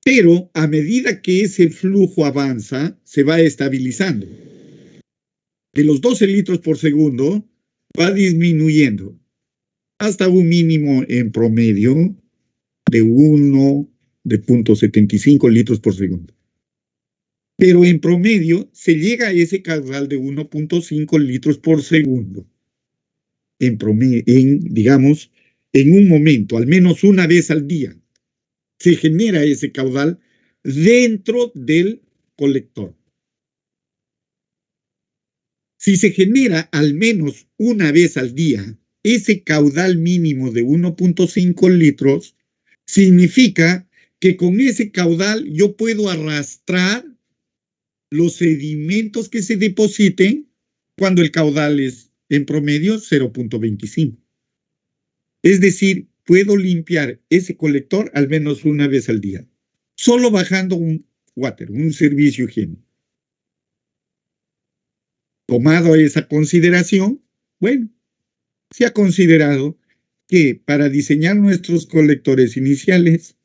Speaker 1: Pero a medida que ese flujo avanza, se va estabilizando. De los 12 litros por segundo, va disminuyendo hasta un mínimo en promedio de 0.75 litros por segundo. Pero en promedio se llega a ese caudal de 1.5 litros por segundo. En promedio, digamos, en un momento, al menos una vez al día, se genera ese caudal dentro del colector. Si se genera al menos una vez al día ese caudal mínimo de 1.5 litros, significa que con ese caudal yo puedo arrastrar los sedimentos que se depositen cuando el caudal es en promedio 0.25. Es decir, puedo limpiar ese colector al menos una vez al día, solo bajando un water, un servicio higiénico. Tomado esa consideración, bueno, se ha considerado que para diseñar nuestros colectores iniciales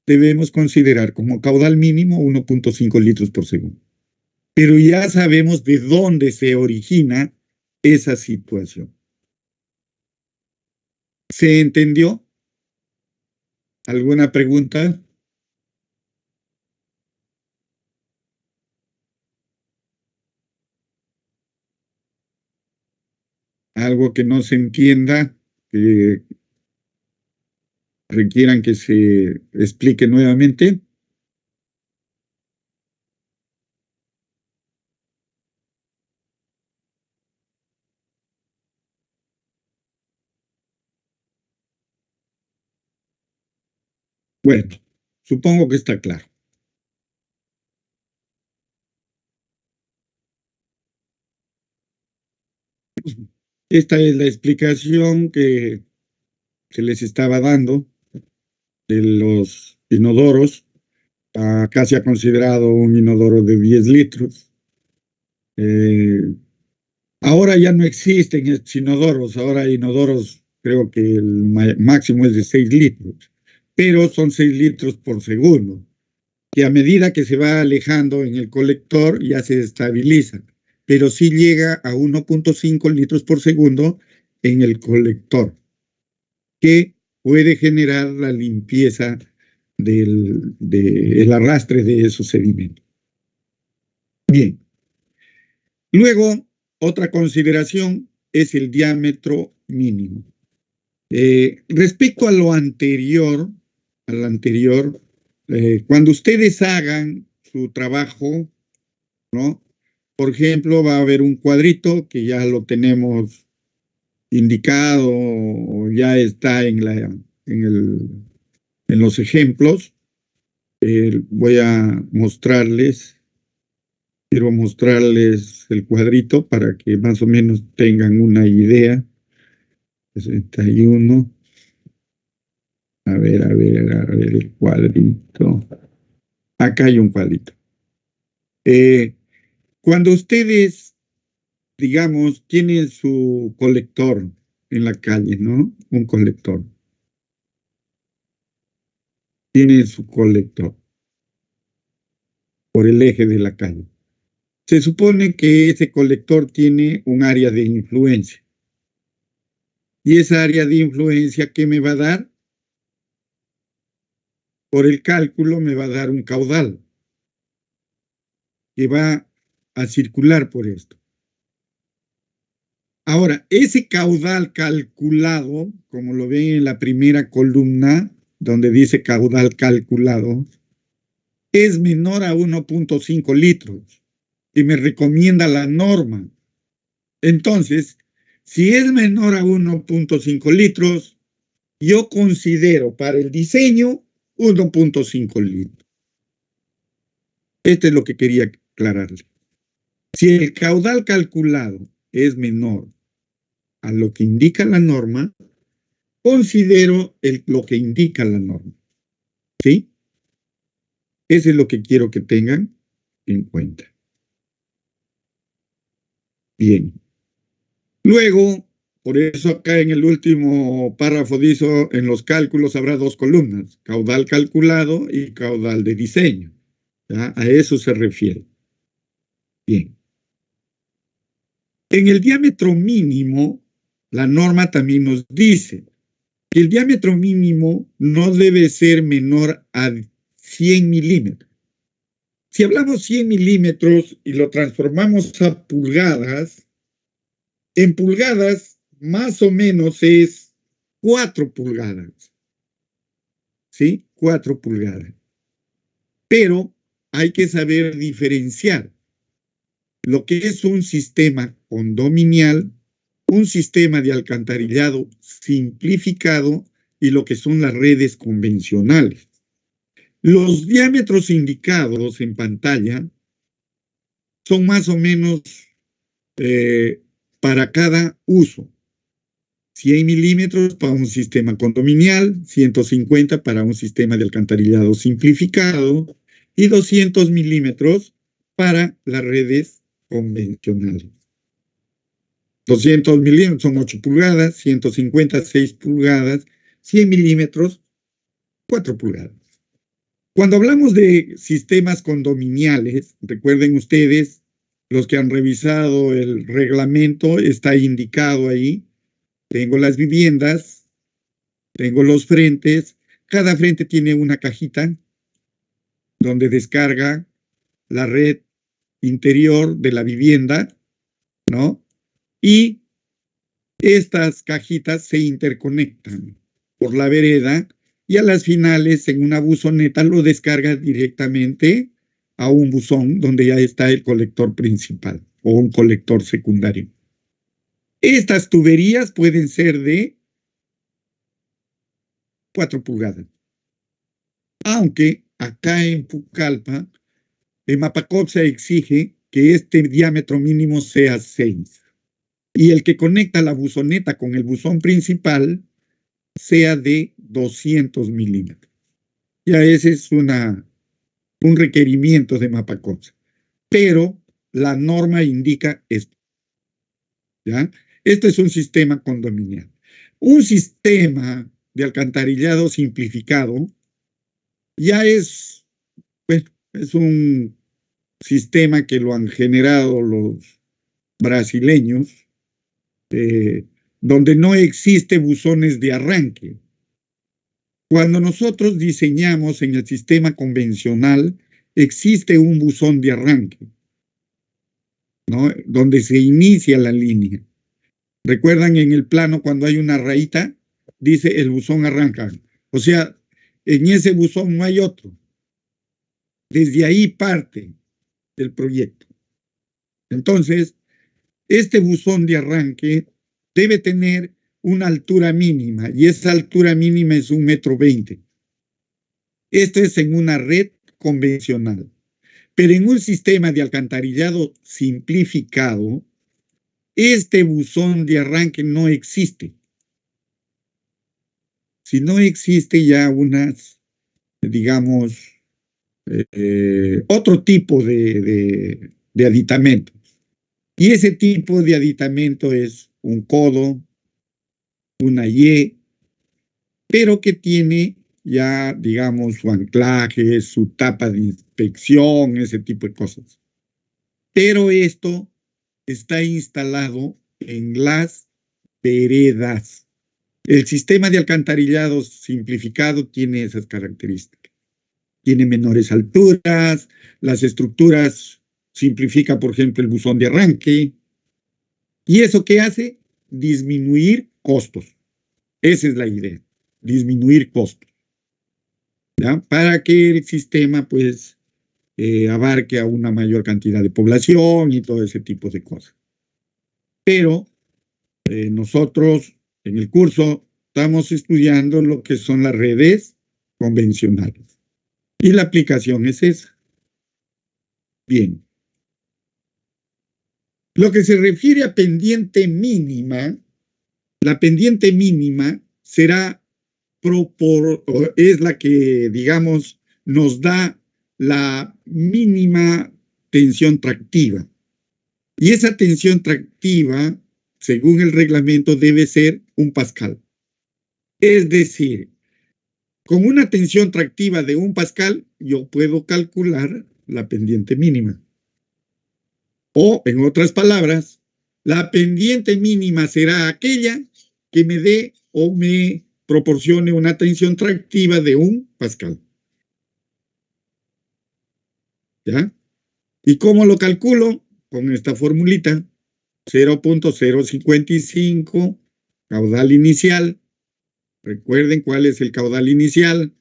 Speaker 1: debemos considerar como caudal mínimo 1.5 litros por segundo. Pero ya sabemos de dónde se origina esa situación. ¿Se entendió? ¿Alguna pregunta? ¿Algo que no se entienda, que requieran que se explique nuevamente? Bueno, supongo que está claro. Esta es la explicación que se les estaba dando de los inodoros. Acá se ha considerado un inodoro de 10 litros. Ahora ya no existen estos inodoros, ahora hay inodoros, creo que el máximo es de 6 litros, pero son 6 litros por segundo, que a medida que se va alejando en el colector ya se estabiliza, pero sí llega a 1.5 litros por segundo en el colector, que puede generar la limpieza del arrastre de esos sedimentos. Bien, luego otra consideración es el diámetro mínimo. Respecto a lo anterior, cuando ustedes hagan su trabajo, ¿no? Por ejemplo, va a haber un cuadrito que ya lo tenemos indicado o ya está en los ejemplos. Quiero mostrarles el cuadrito para que más o menos tengan una idea. 61. A ver, el cuadrito. Acá hay un cuadrito. Cuando ustedes, digamos, tienen su colector en la calle, ¿no? Un colector. Tienen su colector por el eje de la calle. Se supone que ese colector tiene un área de influencia. Y esa área de influencia, ¿qué me va a dar? Por el cálculo me va a dar un caudal que va a circular por esto. Ahora, ese caudal calculado, como lo ven en la primera columna, donde dice caudal calculado, es menor a 1.5 litros y me recomienda la norma. Entonces, si es menor a 1.5 litros, yo considero para el diseño 1.5 litros. Esto es lo que quería aclararle. Si el caudal calculado es menor a lo que indica la norma, considero lo que indica la norma. ¿Sí? Eso es lo que quiero que tengan en cuenta. Bien. Luego, por eso acá en el último párrafo dice, en los cálculos habrá dos columnas, caudal calculado y caudal de diseño. ¿Ya? A eso se refiere. Bien. En el diámetro mínimo, la norma también nos dice que el diámetro mínimo no debe ser menor a 100 milímetros. Si hablamos 100 milímetros y lo transformamos a pulgadas, en pulgadas más o menos es 4 pulgadas. ¿Sí? 4 pulgadas. Pero hay que saber diferenciar lo que es un sistema condominial, un sistema de alcantarillado simplificado y lo que son las redes convencionales. Los diámetros indicados en pantalla son más o menos para cada uso. 100 milímetros para un sistema condominial, 150 para un sistema de alcantarillado simplificado y 200 milímetros para las redes convencionales. 200 milímetros son 8 pulgadas, 150, 6 pulgadas, 100 milímetros, 4 pulgadas. Cuando hablamos de sistemas condominiales, recuerden ustedes, los que han revisado el reglamento, está indicado ahí, tengo las viviendas, tengo los frentes, cada frente tiene una cajita donde descarga la red interior de la vivienda, ¿no? Y estas cajitas se interconectan por la vereda y a las finales en una buzoneta lo descarga directamente a un buzón donde ya está el colector principal o un colector secundario. Estas tuberías pueden ser de 4 pulgadas, aunque acá en Pucallpa, en Mapacop se exige que este diámetro mínimo sea 6 y el que conecta la buzoneta con el buzón principal sea de 200 milímetros. Ya ese es un requerimiento de Mapacop, pero la norma indica esto. ¿Ya? Este es un sistema condominial. Un sistema de alcantarillado simplificado ya es, bueno, es un sistema que lo han generado los brasileños, donde no existe buzones de arranque. Cuando nosotros diseñamos en el sistema convencional, existe un buzón de arranque, ¿no? Donde se inicia la línea. ¿Recuerdan en el plano cuando hay una rayita? Dice el buzón arranca. O sea, en ese buzón no hay otro. Desde ahí parte el proyecto. Entonces, este buzón de arranque debe tener una altura mínima y esa altura mínima es 1,20 m. Esto es en una red convencional. Pero en un sistema de alcantarillado simplificado, este buzón de arranque no existe. si no existe ya unas, digamos, otro tipo de aditamento. Y ese tipo de aditamento es un codo, una Y, pero que tiene ya, digamos, su anclaje, su tapa de inspección, ese tipo de cosas. Pero esto está instalado en las veredas. El sistema de alcantarillado simplificado tiene esas características. Tiene menores alturas, las estructuras simplifica, por ejemplo, el buzón de arranque. ¿Y eso qué hace? Disminuir costos. Esa es la idea, disminuir costos, ¿ya? Para que el sistema, pues, abarque a una mayor cantidad de población y todo ese tipo de cosas. Pero nosotros en el curso estamos estudiando lo que son las redes convencionales. Y la aplicación es esa. Bien. Lo que se refiere a pendiente mínima, la pendiente mínima será es la que, digamos, nos da la mínima tensión tractiva. Y esa tensión tractiva, según el reglamento, debe ser 1 pascal. Es decir, con una tensión tractiva de 1 pascal, yo puedo calcular la pendiente mínima. O, en otras palabras, la pendiente mínima será aquella que me dé o me proporcione una tensión tractiva de 1 pascal. ¿Ya? ¿Y cómo lo calculo? Con esta formulita, 0.055 caudal inicial. Recuerden cuál es el caudal inicial.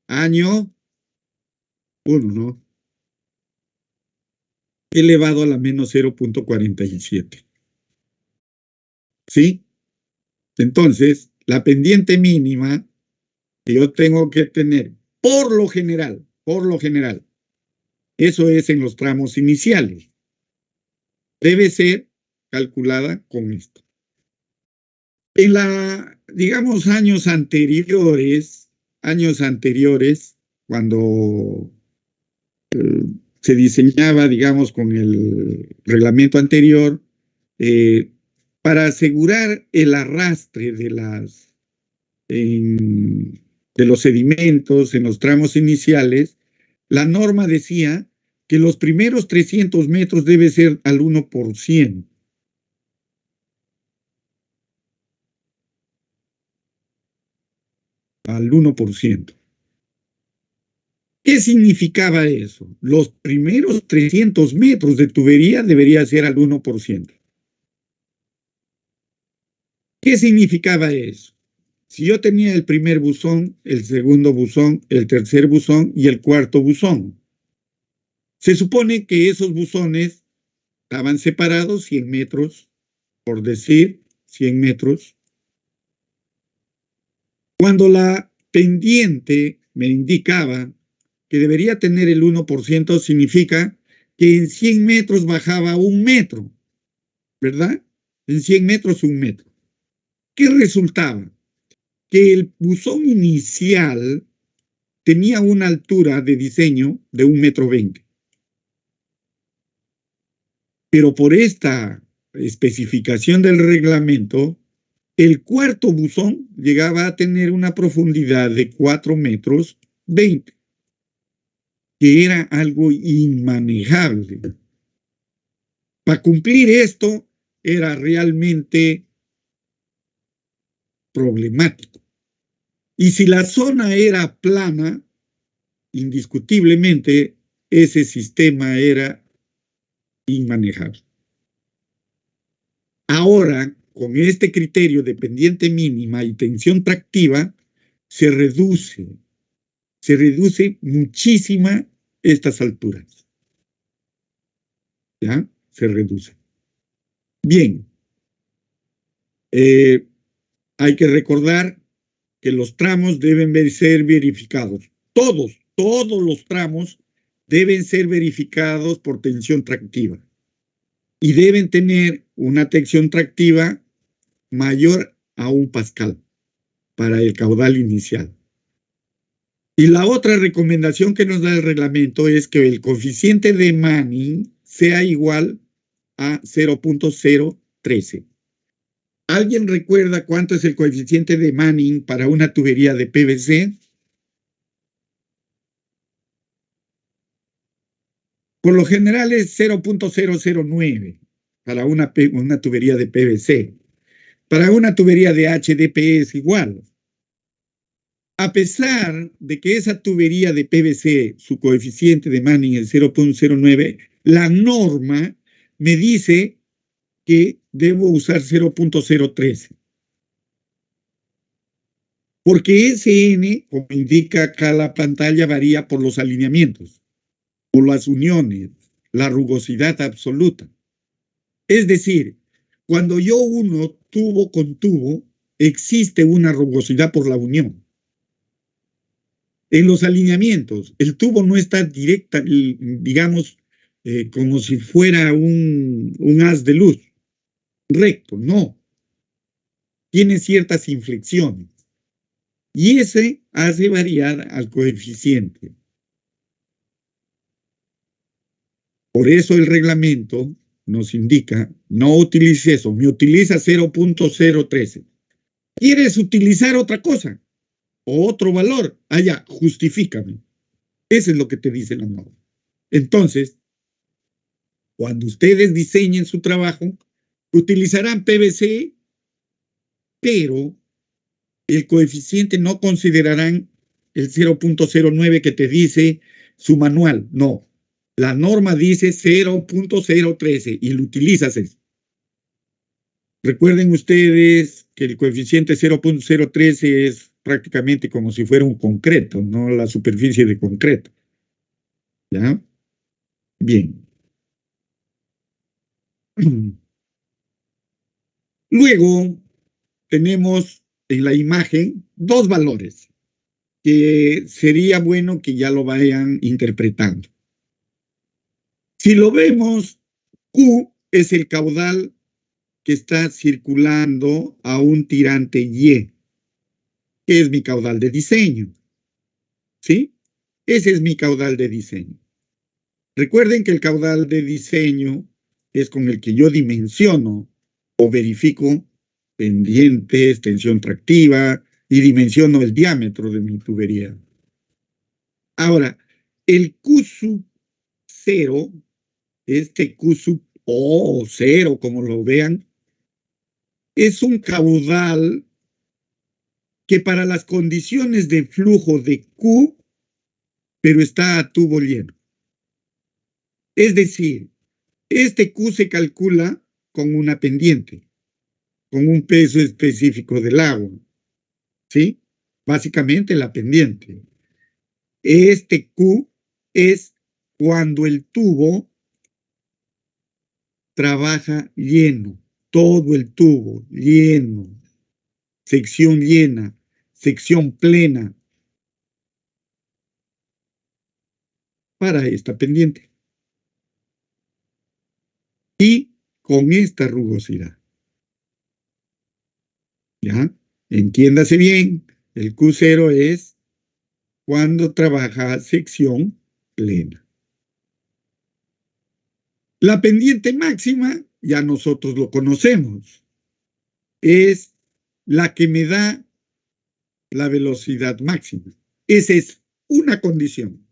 Speaker 1: Año 1, ¿no? Elevado a la menos 0.47. ¿Sí? Entonces, la pendiente mínima que yo tengo que tener, por lo general, eso es en los tramos iniciales, debe ser calculada con esto. En digamos, años anteriores, cuando se diseñaba, digamos, con el reglamento anterior, para asegurar el arrastre de los sedimentos en los tramos iniciales, la norma decía que los primeros 300 metros debe ser al 1%. Al 1%. ¿Qué significaba eso? Los primeros 300 metros de tubería debería ser al 1%. ¿Qué significaba eso? Si yo tenía el primer buzón, el segundo buzón, el tercer buzón y el cuarto buzón, se supone que esos buzones estaban separados 100 metros, por decir 100 metros. Cuando la pendiente me indicaba que debería tener el 1%, significa que en 100 metros bajaba 1 metro, ¿verdad? En 100 metros 1 metro. ¿Qué resultaba? Que el buzón inicial tenía una altura de diseño de 1,20 m. Pero por esta especificación del reglamento, el cuarto buzón llegaba a tener una profundidad de 4,20 m, que era algo inmanejable. Para cumplir esto era realmente problemático. Y si la zona era plana, indiscutiblemente ese sistema era inmanejable. Ahora, con este criterio de pendiente mínima y tensión tractiva, se reduce muchísima estas alturas. ¿Ya? Se reduce. Bien. Hay que recordar que los tramos deben ser verificados. Todos los tramos deben ser verificados por tensión tractiva. Y deben tener una tensión tractiva mayor a 1 pascal. para el caudal inicial. Y la otra recomendación que nos da el reglamento es que el coeficiente de Manning sea igual a 0.013. ¿Alguien recuerda cuánto es el coeficiente de Manning para una tubería de PVC? Por lo general es 0.009 para una tubería de PVC. Para una tubería de HDPE es igual. A pesar de que esa tubería de PVC, su coeficiente de Manning es 0.09, la norma me dice que debo usar 0.013. Porque SN, como indica acá la pantalla, varía por los alineamientos, por las uniones, la rugosidad absoluta. Es decir, cuando yo uno tubo con tubo, existe una rugosidad por la unión. En los alineamientos, el tubo no está directa, digamos, como si fuera un haz de luz, recto, no. Tiene ciertas inflexiones. Y ese hace variar al coeficiente. Por eso el reglamento nos indica, no utilice eso, me utiliza 0.013. ¿Quieres utilizar otra cosa? O otro valor. Ah, ya, justifícame. Eso es lo que te dice la norma. Entonces, cuando ustedes diseñen su trabajo, utilizarán PVC, pero el coeficiente no considerarán el 0.09 que te dice su manual. No, la norma dice 0.013 y lo utilizas eso. Recuerden ustedes que el coeficiente 0.013 es prácticamente como si fuera un concreto, no la superficie de concreto. ¿Ya? Bien. Luego tenemos en la imagen dos valores que sería bueno que ya lo vayan interpretando. Si lo vemos, Q es el caudal que está circulando a un tirante Y, que es mi caudal de diseño. ¿Sí? Ese es mi caudal de diseño. Recuerden que el caudal de diseño es con el que yo dimensiono o verifico pendientes, tensión tractiva y dimensiono el diámetro de mi tubería. Ahora, el Q sub 0, este Q sub O 0, como lo vean, es un caudal que para las condiciones de flujo de Q, pero está a tubo lleno. Es decir, este Q se calcula con una pendiente, con un peso específico del agua, ¿sí? Básicamente la pendiente. Este Q es cuando el tubo trabaja lleno, todo el tubo lleno, sección llena, sección plena, para esta pendiente. Y con esta rugosidad. ¿Ya? Entiéndase bien, el Q0 es cuando trabaja sección plena. La pendiente máxima, ya nosotros lo conocemos, es la que me da la velocidad máxima. Esa es una condición.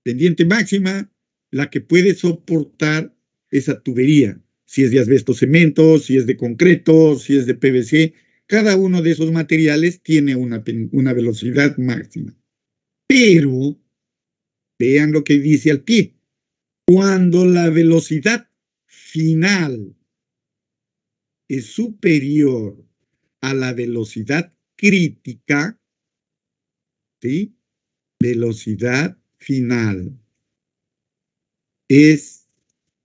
Speaker 1: Pendiente máxima, la que puede soportar esa tubería, si es de asbesto cemento, si es de concreto, si es de PVC, cada uno de esos materiales tiene una velocidad máxima. Pero, vean lo que dice al pie, cuando la velocidad final es superior a la velocidad crítica, ¿sí? Velocidad final es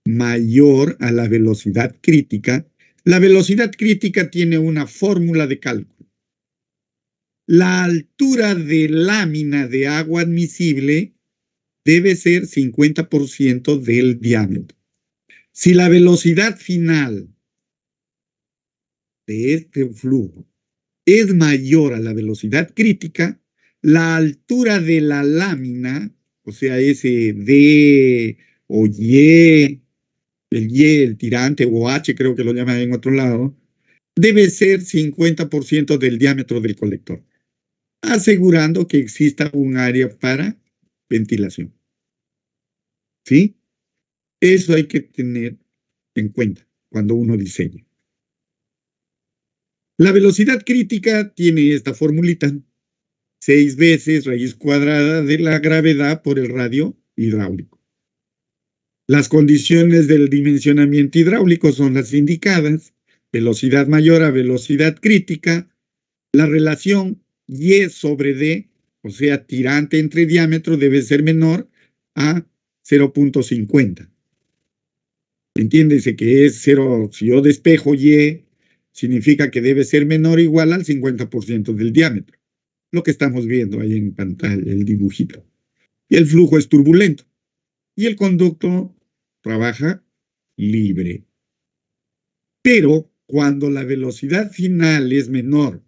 Speaker 1: mayor a la velocidad crítica. La velocidad crítica tiene una fórmula de cálculo. La altura de lámina de agua admisible debe ser 50% del diámetro. Si la velocidad final de este flujo es mayor a la velocidad crítica, la altura de la lámina, o sea, ese D o Y, el tirante o H creo que lo llaman en otro lado, debe ser 50% del diámetro del colector, asegurando que exista un área para ventilación. ¿Sí? Eso hay que tener en cuenta cuando uno diseña. La velocidad crítica tiene esta formulita: 6 veces raíz cuadrada de la gravedad por el radio hidráulico. Las condiciones del dimensionamiento hidráulico son las indicadas: velocidad mayor a velocidad crítica, la relación Y sobre D, o sea, tirante entre diámetro, debe ser menor a 0.50. Entiéndese que es 0, si yo despejo Y, significa que debe ser menor o igual al 50% del diámetro. Lo que estamos viendo ahí en pantalla, el dibujito. Y el flujo es turbulento. Y el conducto trabaja libre. Pero cuando la velocidad final es menor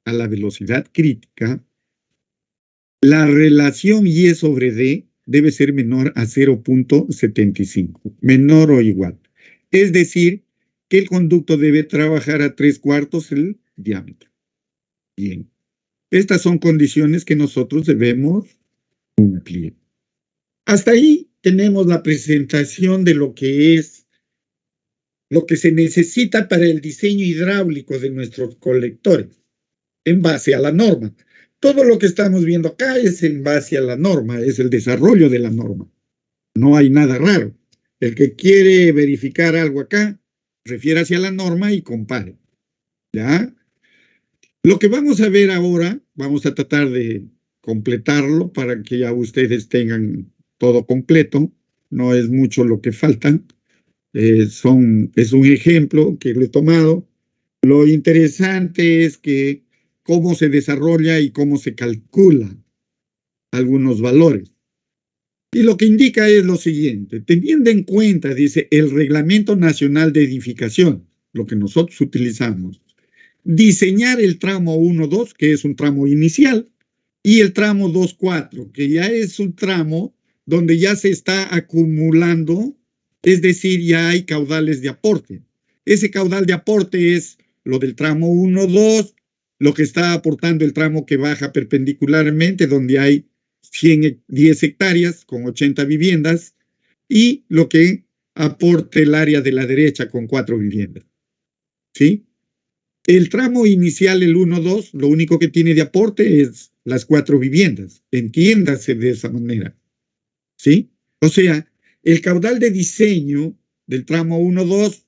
Speaker 1: a la velocidad crítica, la relación Y sobre D debe ser menor a 0.75, menor o igual. Es decir, que el conducto debe trabajar a 3/4 el diámetro. Bien, estas son condiciones que nosotros debemos cumplir. Hasta ahí tenemos la presentación de lo que es, lo que se necesita para el diseño hidráulico de nuestros colectores, en base a la norma. Todo lo que estamos viendo acá es en base a la norma, es el desarrollo de la norma. No hay nada raro. El que quiere verificar algo acá, refiérase a la norma y compare. ¿Ya? Lo que vamos a ver ahora, vamos a tratar de completarlo para que ya ustedes tengan todo completo. No es mucho lo que falta. Es un ejemplo que lo he tomado. Lo interesante es que cómo se desarrolla y cómo se calcula algunos valores. Y lo que indica es lo siguiente: teniendo en cuenta, dice, el Reglamento Nacional de Edificación, lo que nosotros utilizamos, diseñar el tramo 1-2, que es un tramo inicial, y el tramo 2-4, que ya es un tramo donde ya se está acumulando, es decir, ya hay caudales de aporte. Ese caudal de aporte es lo del tramo 1-2, lo que está aportando el tramo que baja perpendicularmente, donde hay 10 hectáreas con 80 viviendas, y lo que aporte el área de la derecha con 4 viviendas. ¿Sí? El tramo inicial, el 1-2, lo único que tiene de aporte es las 4 viviendas. Entiéndase de esa manera. ¿Sí? O sea, el caudal de diseño del tramo 1-2,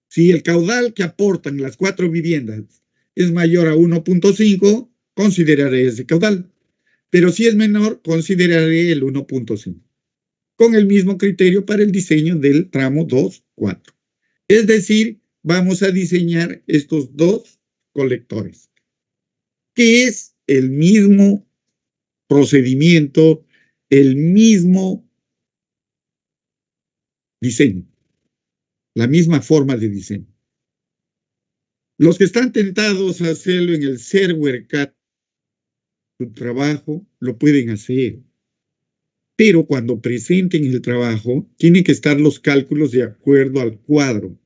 Speaker 1: si el caudal que aportan las 4 viviendas es mayor a 1.5, consideraré ese caudal. Pero si es menor, consideraré el 1.5. Con el mismo criterio para el diseño del tramo 2-4. Es decir, vamos a diseñar estos dos colectores, que es el mismo procedimiento, el mismo diseño, la misma forma de diseño. Los que están tentados a hacerlo en el server CAD, su trabajo, lo pueden hacer. Pero cuando presenten el trabajo, tienen que estar los cálculos de acuerdo al cuadro: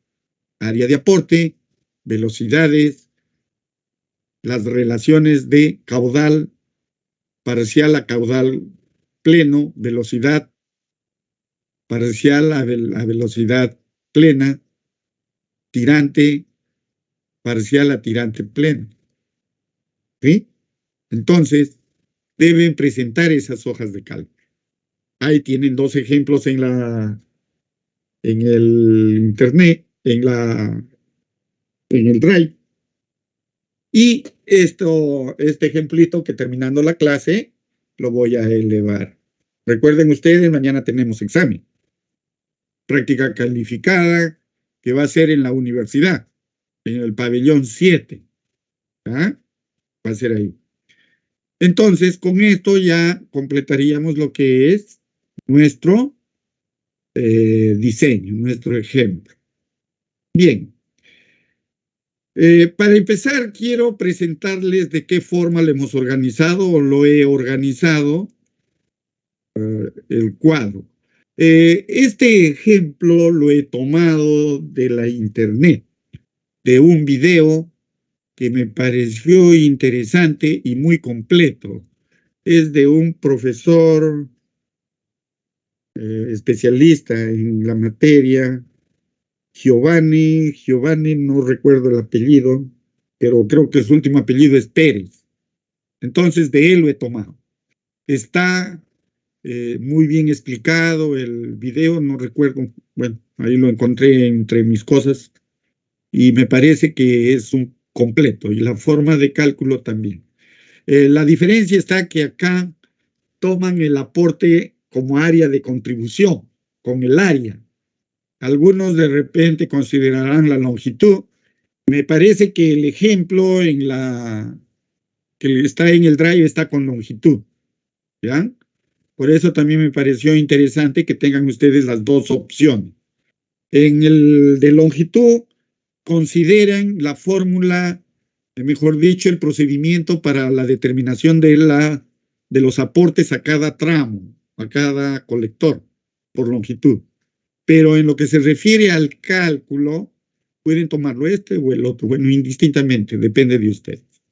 Speaker 1: área de aporte, velocidades, las relaciones de caudal parcial a caudal pleno, velocidad parcial a velocidad plena, tirante parcial a tirante pleno. ¿Sí? Entonces, deben presentar esas hojas de cálculo. Ahí tienen 2 ejemplos en el internet, en el Drive. Y este ejemplito que terminando la clase lo voy a elevar. Recuerden ustedes, mañana tenemos examen. Práctica calificada que va a ser en la universidad, en el pabellón 7. ¿Ah? Va a ser ahí. Entonces, con esto ya completaríamos lo que es nuestro diseño, nuestro ejemplo. Bien. Para empezar, quiero presentarles de qué forma lo hemos organizado o lo he organizado el cuadro. Este ejemplo lo he tomado de la internet, de un video que me pareció interesante y muy completo. Es de un profesor especialista en la materia, Giovanni, no recuerdo el apellido, pero creo que su último apellido es Pérez. Entonces de él lo he tomado. Está muy bien explicado el video, no recuerdo, bueno, ahí lo encontré entre mis cosas y me parece que es un completo y la forma de cálculo también. La diferencia está que acá toman el aporte como área de contribución, con el área. Algunos de repente considerarán la longitud. Me parece que el ejemplo que está en el drive está con longitud, ¿ya? Por eso también me pareció interesante que tengan ustedes las dos opciones. En el de longitud, consideran la fórmula, mejor dicho, el procedimiento para la determinación de los aportes a cada tramo, a cada colector por longitud. Pero en lo que se refiere al cálculo, pueden tomarlo este o el otro, bueno, indistintamente, depende de ustedes.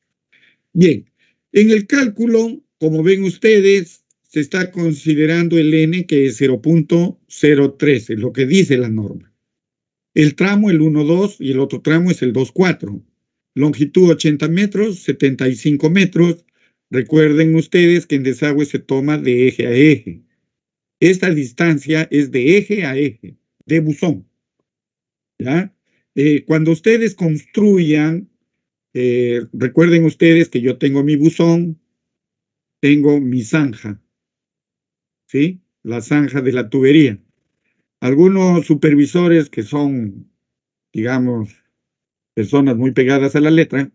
Speaker 1: Bien, en el cálculo, como ven ustedes, se está considerando el n que es 0.013, lo que dice la norma. El tramo, el 1,2 y el otro tramo es el 2,4. Longitud 80 metros, 75 metros. Recuerden ustedes que en desagüe se toma de eje a eje. Esta distancia es de eje a eje, de buzón. ¿Ya? Cuando ustedes construyan, recuerden ustedes que yo tengo mi buzón, tengo mi zanja, ¿sí? La zanja de la tubería. Algunos supervisores que son, digamos, personas muy pegadas a la letra,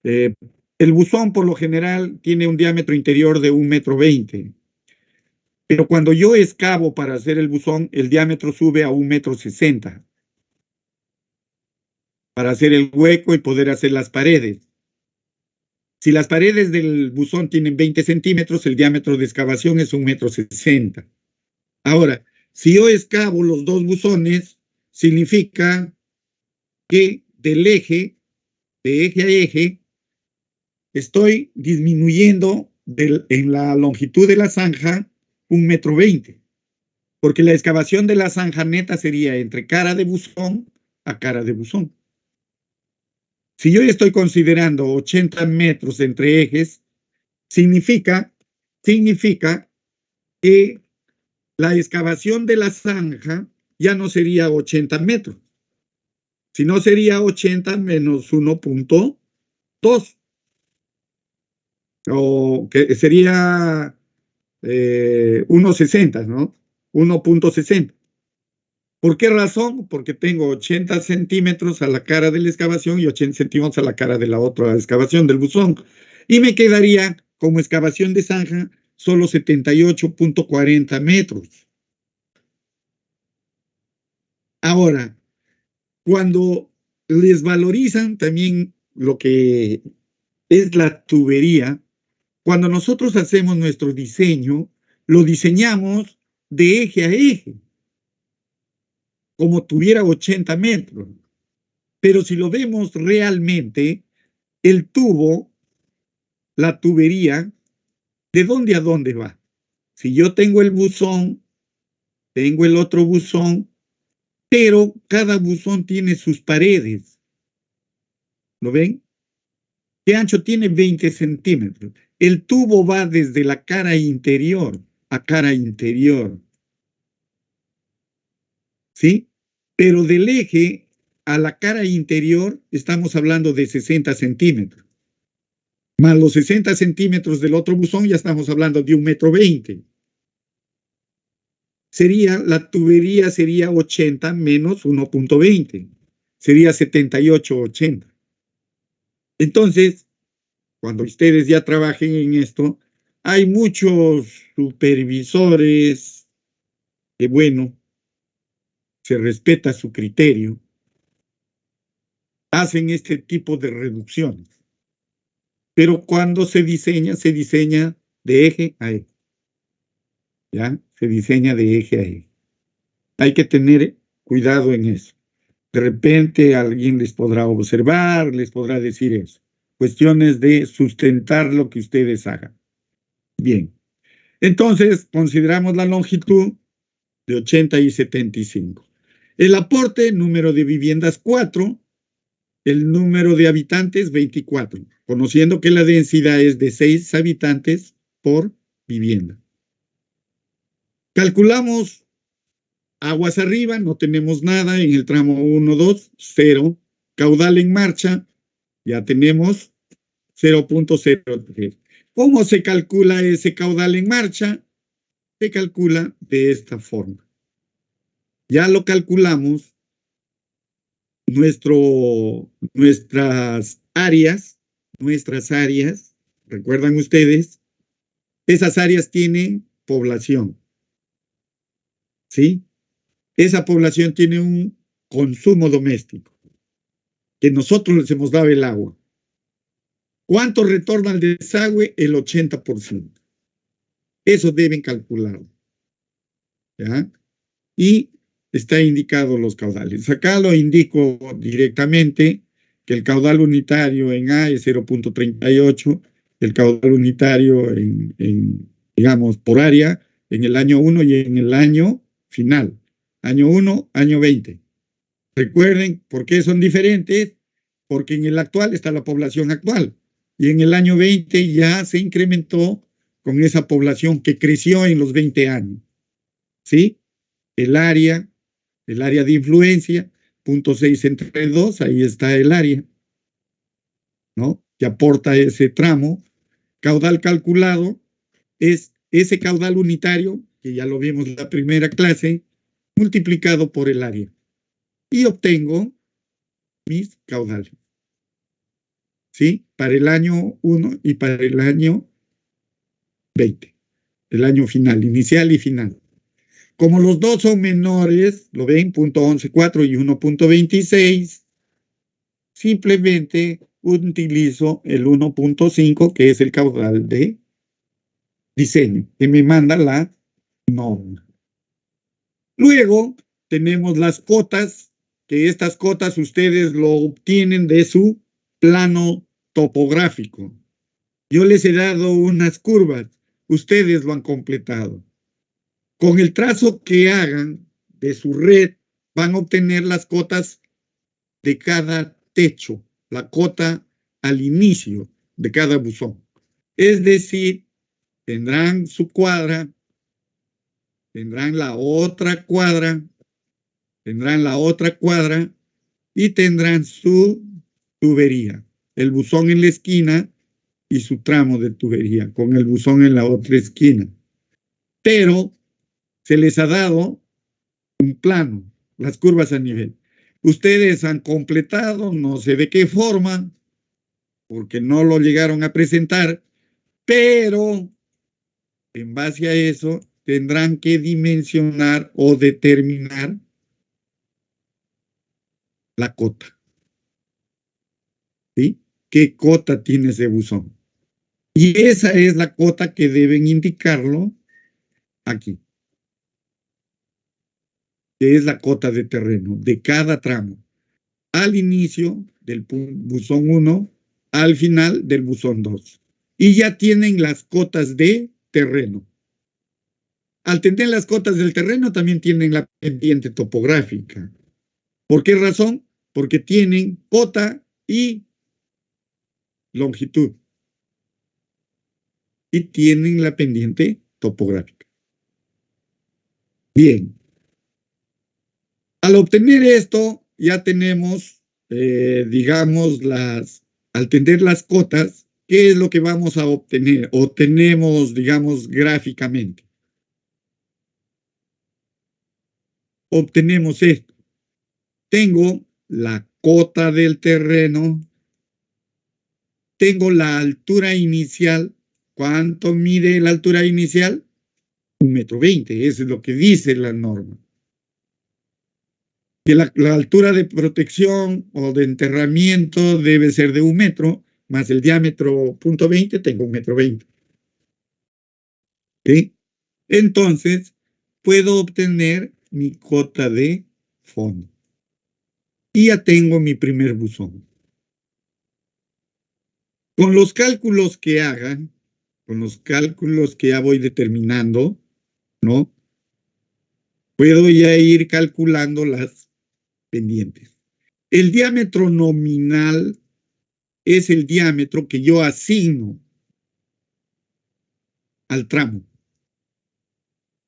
Speaker 1: el buzón por lo general tiene un diámetro interior de 1,20 m. Pero cuando yo excavo para hacer el buzón, el diámetro sube a 1,60 m para hacer el hueco y poder hacer las paredes. Si las paredes del buzón tienen 20 centímetros, el diámetro de excavación es 1,60 m. Ahora, si yo excavo los dos buzones, significa que del eje, de eje a eje, estoy disminuyendo en la longitud de la zanja 1,20 m, porque la excavación de la zanja neta sería entre cara de buzón a cara de buzón. Si yo estoy considerando 80 metros entre ejes, significa que la excavación de la zanja ya no sería 80 metros, sino sería 80 menos 1,2, o que sería 1,60, ¿no? 1,60. ¿Por qué razón? Porque tengo 80 centímetros a la cara de la excavación y 80 centímetros a la cara de la otra excavación del buzón. Y me quedaría como excavación de zanja solo 78,40 metros. Ahora, cuando les valorizan también lo que es la tubería, cuando nosotros hacemos nuestro diseño, lo diseñamos de eje a eje, como tuviera 80 metros. Pero si lo vemos realmente, el tubo, la tubería, ¿de dónde a dónde va? Si yo tengo el buzón, tengo el otro buzón, pero cada buzón tiene sus paredes. ¿Lo ven? ¿Qué ancho tiene? 20 centímetros. El tubo va desde la cara interior a cara interior. ¿Sí? Pero del eje a la cara interior estamos hablando de 60 centímetros. Más los 60 centímetros del otro buzón ya estamos hablando de 1,20 m. La tubería sería 80 menos 1,20. Sería 78,80. Entonces, cuando ustedes ya trabajen en esto, hay muchos supervisores que, bueno, se respeta su criterio, hacen este tipo de reducciones. Pero cuando se diseña de eje a eje. ¿Ya? Se diseña de eje a eje. Hay que tener cuidado en eso. De repente alguien les podrá observar, les podrá decir eso. Cuestiones de sustentar lo que ustedes hagan. Bien. Entonces, consideramos la longitud de 80 y 75. El aporte, número de viviendas 4, el número de habitantes 24, conociendo que la densidad es de 6 habitantes por vivienda. Calculamos aguas arriba, no tenemos nada en el tramo 1, 2, 0. Caudal en marcha, ya tenemos 0.03. ¿Cómo se calcula ese caudal en marcha? Se calcula de esta forma. Ya lo calculamos, nuestras áreas, recuerdan ustedes, esas áreas tienen población, ¿sí? Esa población tiene un consumo doméstico, que nosotros les hemos dado el agua. ¿Cuánto retorna al desagüe? El 80%. Eso deben calcularlo, ¿ya? Y está indicado los caudales. Acá lo indico directamente que el caudal unitario en A es 0.38, el caudal unitario digamos, por área en el año 1 y en el año final. Año 1, año 20. Recuerden por qué son diferentes, porque en el actual está la población actual y en el año 20 ya se incrementó con esa población que creció en los 20 años. ¿Sí? El área de influencia, 0.6 entre 2, ahí está el área, ¿no? Que aporta ese tramo. Caudal calculado es ese caudal unitario, que ya lo vimos en la primera clase, multiplicado por el área. Y obtengo mis caudales, ¿sí? Para el año 1 y para el año 20, el año final, inicial y final. Como los dos son menores, lo ven, 0.114 y 1.26, simplemente utilizo el 1.5, que es el caudal de diseño, que me manda la norma. Luego tenemos las cotas, que estas cotas ustedes lo obtienen de su plano topográfico. Yo les he dado unas curvas, ustedes lo han completado. Con el trazo que hagan de su red, van a obtener las cotas de cada techo, la cota al inicio de cada buzón. Es decir, tendrán su cuadra, tendrán la otra cuadra, y tendrán su tubería, el buzón en la esquina y su tramo de tubería con el buzón en la otra esquina. Pero se les ha dado un plano, las curvas a nivel. Ustedes han completado, no sé de qué forma, porque no lo llegaron a presentar, pero en base a eso tendrán que dimensionar o determinar la cota. ¿Sí? ¿Qué cota tiene ese buzón? Y esa es la cota que deben indicarlo aquí, que es la cota de terreno de cada tramo, al inicio del buzón 1, al final del buzón 2. Y ya tienen las cotas de terreno. Al tener las cotas del terreno, también tienen la pendiente topográfica. ¿Por qué razón? Porque tienen cota y longitud. Y tienen la pendiente topográfica. Bien. Al obtener esto, ya tenemos, digamos, al tener las cotas, ¿qué es lo que vamos a obtener? O tenemos, digamos, gráficamente. Obtenemos esto. Tengo la cota del terreno, tengo la altura inicial. ¿Cuánto mide la altura inicial? 1,20 m, eso es lo que dice la norma. que la altura de protección o de enterramiento debe ser de 1 metro, más el diámetro 0.20, tengo 1,20 m. ¿Sí? Entonces, puedo obtener mi cota de fondo. Y ya tengo mi primer buzón. Con los cálculos que hagan, con los cálculos que ya voy determinando, ¿no? Puedo ya ir calculando las pendientes. El diámetro nominal es el diámetro que yo asigno al tramo.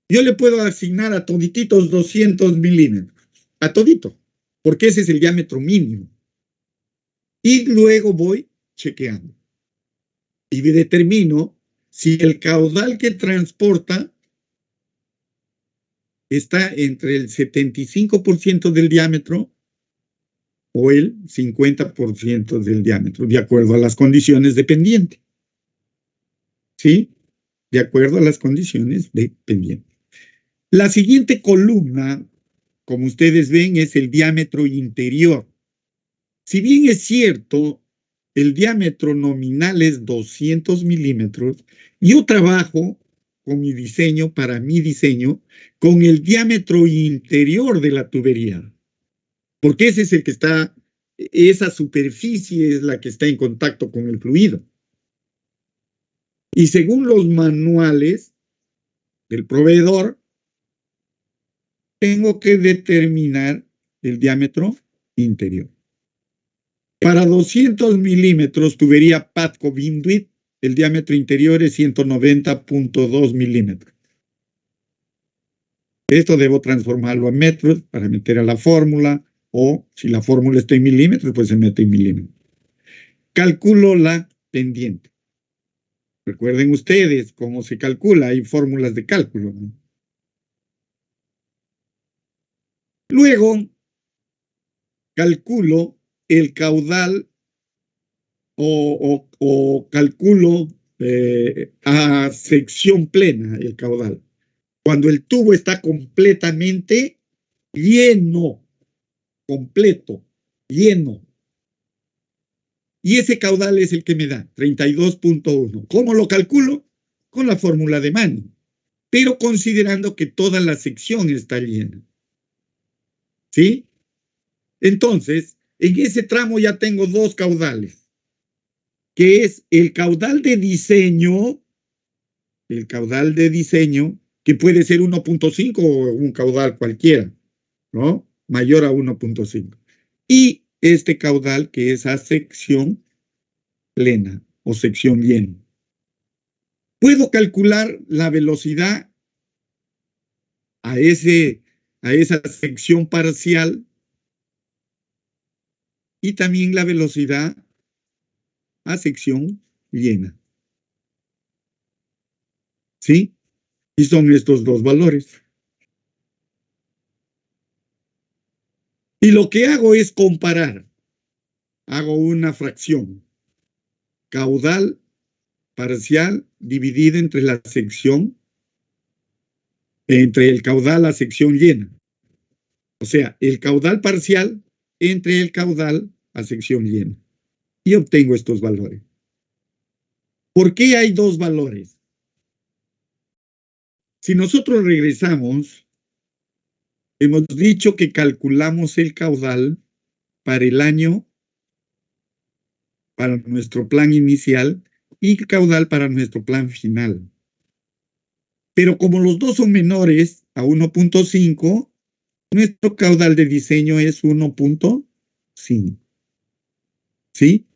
Speaker 1: Yo le puedo asignar a todititos 200 milímetros, a todito, porque ese es el diámetro mínimo. Y luego voy chequeando. Y determino si el caudal que transporta está entre el 75% del diámetro o el 50% del diámetro, de acuerdo a las condiciones de pendiente. ¿Sí? De acuerdo a las condiciones de pendiente. La siguiente columna, como ustedes ven, es el diámetro interior. Si bien es cierto, el diámetro nominal es 200 milímetros, yo trabajo con mi diseño, para mi diseño, con el diámetro interior de la tubería, porque ese es el que está, esa superficie es la que está en contacto con el fluido. Y según los manuales del proveedor, tengo que determinar el diámetro interior. Para 200 milímetros, tubería Patco Binduit, el diámetro interior es 190.2 milímetros. Esto debo transformarlo a metros para meter a la fórmula, o si la fórmula está en milímetros, pues se mete en milímetros. Calculo la pendiente. Recuerden ustedes cómo se calcula, hay fórmulas de cálculo, ¿no? Luego, calculo el caudal o calculo a sección plena el caudal. Cuando el tubo está completamente lleno, completo, lleno. Y ese caudal es el que me da 32.1. ¿Cómo lo calculo? Con la fórmula de Manning, pero considerando que toda la sección está llena. ¿Sí? Entonces, en ese tramo ya tengo dos caudales, que es el caudal de diseño, que puede ser 1.5 o un caudal cualquiera, ¿no? Mayor a 1.5. Y este caudal que es a sección plena o sección llena. Puedo calcular la velocidad a esa sección parcial y también la velocidad a sección llena. ¿Sí? Y son estos dos valores. Y lo que hago es comparar. Hago una fracción. Caudal parcial dividida entre la sección, entre el caudal a sección llena. O sea, el caudal parcial entre el caudal a sección llena. Y obtengo estos valores. ¿Por qué hay dos valores? Si nosotros regresamos, hemos dicho que calculamos el caudal para el año, para nuestro plan inicial, y el caudal para nuestro plan final. Pero como los dos son menores a 1.5, nuestro caudal de diseño es 1.5. ¿Sí?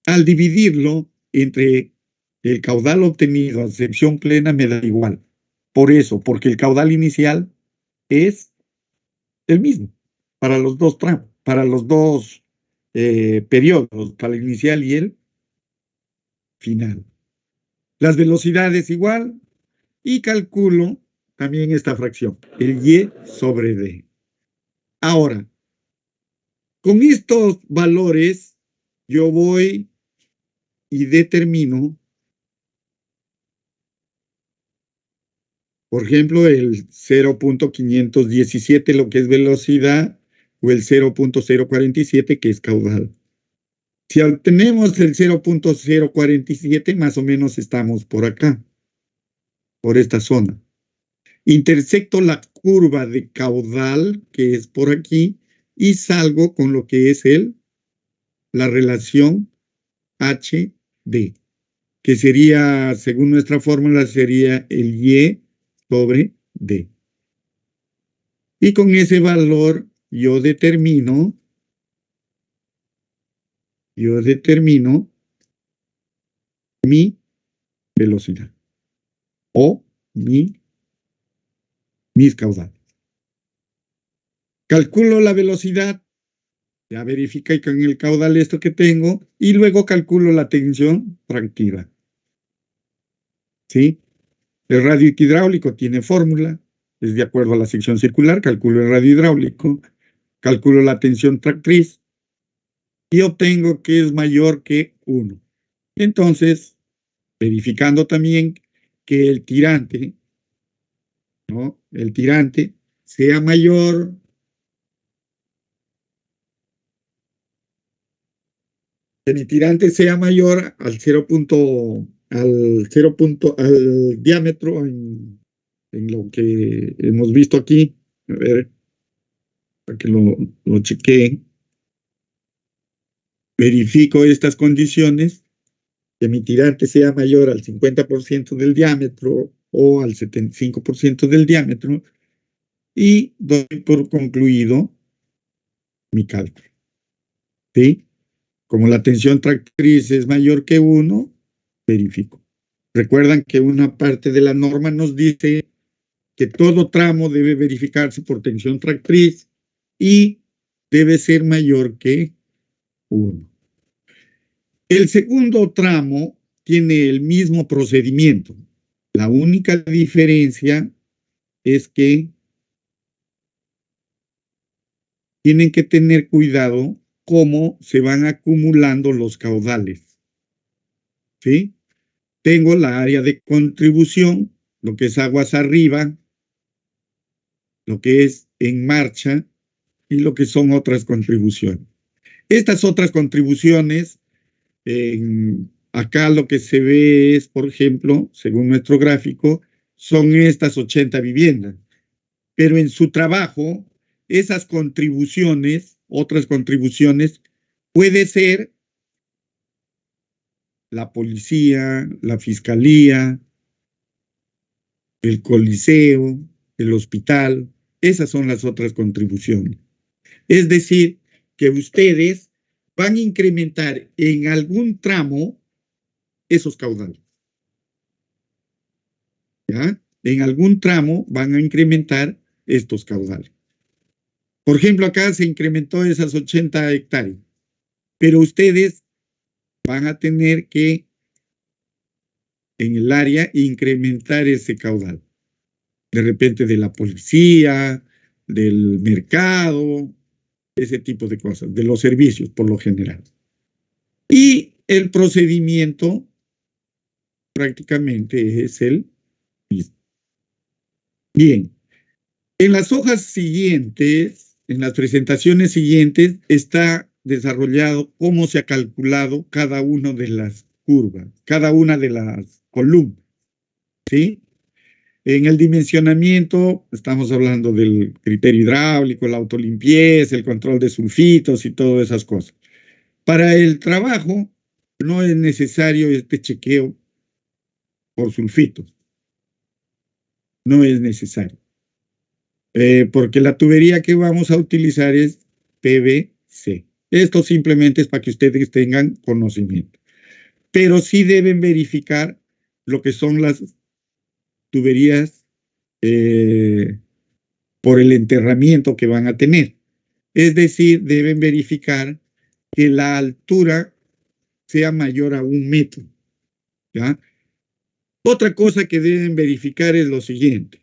Speaker 1: Al dividirlo entre el caudal obtenido a sección plena me da igual. Por eso, porque el caudal inicial es el mismo para los dos tramos, para los dos periodos, para el inicial y el final. Las velocidades igual y calculo también esta fracción, el Y sobre D. Ahora, con estos valores yo voy y determino, por ejemplo, el 0.517, lo que es velocidad, o el 0.047, que es caudal. Si obtenemos el 0.047, más o menos estamos por acá, por esta zona. Intersecto la curva de caudal, que es por aquí, y salgo con lo que es la relación HD, que sería, según nuestra fórmula, sería el Y sobre D. Y con ese valor yo determino mi velocidad o mis caudales. Calculo la velocidad, ya verifica con el caudal esto que tengo, y luego calculo la tensión tractiva. ¿Sí? El radio hidráulico tiene fórmula, es de acuerdo a la sección circular, calculo el radio hidráulico, calculo la tensión tractriz y obtengo que es mayor que 1. Entonces, verificando también que el tirante, ¿no? El tirante sea mayor el tirante sea mayor al al diámetro en lo que hemos visto aquí. A ver, para que lo chequee. Verifico estas condiciones, que mi tirante sea mayor al 50% del diámetro o al 75% del diámetro, y doy por concluido mi cálculo. ¿Sí? Como la tensión tractriz es mayor que 1, verifico. Recuerdan que una parte de la norma nos dice que todo tramo debe verificarse por tensión tractriz y debe ser mayor que 1. El segundo tramo tiene el mismo procedimiento. La única diferencia es que tienen que tener cuidado cómo se van acumulando los caudales. ¿Sí? Tengo la área de contribución, lo que es aguas arriba, lo que es en marcha y lo que son otras contribuciones. Estas otras contribuciones, acá lo que se ve es, por ejemplo, según nuestro gráfico, son estas 80 viviendas. Pero en su trabajo, esas contribuciones, otras contribuciones, puede ser la policía, la fiscalía, el coliseo, el hospital. Esas son las otras contribuciones. Es decir, que ustedes van a incrementar en algún tramo esos caudales. ¿Ya? En algún tramo van a incrementar estos caudales. Por ejemplo, acá se incrementó esas 80 hectáreas, pero ustedes van a tener que en el área incrementar ese caudal. De repente de la policía, del mercado, ese tipo de cosas, de los servicios por lo general. Y el procedimiento prácticamente es el mismo. Bien, en las hojas siguientes, en las presentaciones siguientes, está desarrollado cómo se ha calculado cada una de las curvas, cada una de las columnas, ¿sí? En el dimensionamiento estamos hablando del criterio hidráulico, la autolimpieza, el control de sulfitos y todas esas cosas. Para el trabajo no es necesario este chequeo por sulfitos. No es necesario. Porque la tubería que vamos a utilizar es PVC. Esto simplemente es para que ustedes tengan conocimiento. Pero sí deben verificar lo que son las tuberías por el enterramiento que van a tener. Es decir, deben verificar que la altura sea mayor a 1 metro. ¿Ya? Otra cosa que deben verificar es lo siguiente.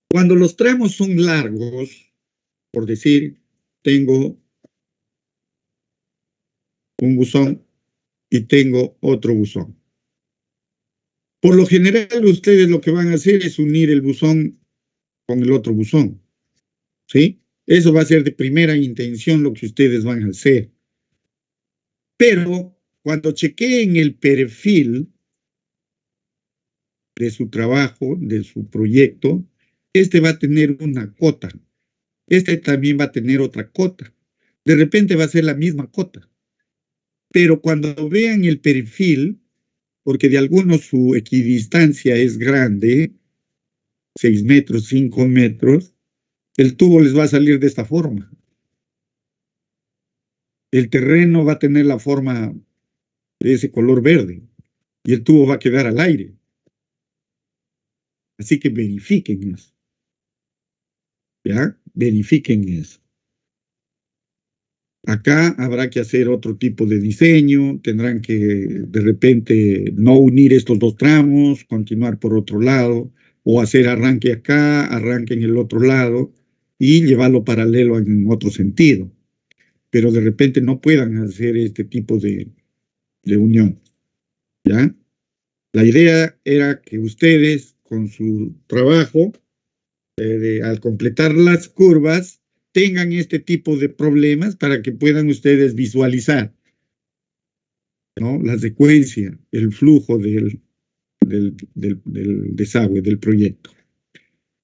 Speaker 1: Cuando los tramos son largos, por decir, tengo un buzón y tengo otro buzón. Por lo general, ustedes lo que van a hacer es unir el buzón con el otro buzón, ¿sí? Eso va a ser de primera intención lo que ustedes van a hacer. Pero cuando chequeen el perfil de su trabajo, de su proyecto, este va a tener una cota. Este también va a tener otra cota. De repente va a ser la misma cota. Pero cuando vean el perfil, porque de algunos su equidistancia es grande, 6 metros, 5 metros, el tubo les va a salir de esta forma. El terreno va a tener la forma de ese color verde y el tubo va a quedar al aire. Así que verifiquen eso. ¿Ya? Verifiquen eso. Acá habrá que hacer otro tipo de diseño, tendrán que de repente no unir estos dos tramos, continuar por otro lado, o hacer arranque acá, arranque en el otro lado y llevarlo paralelo en otro sentido. Pero de repente no puedan hacer este tipo de unión, ¿ya? La idea era que ustedes con su trabajo, al completar las curvas, tengan este tipo de problemas para que puedan ustedes visualizar, ¿no? La secuencia, el flujo del desagüe, del proyecto.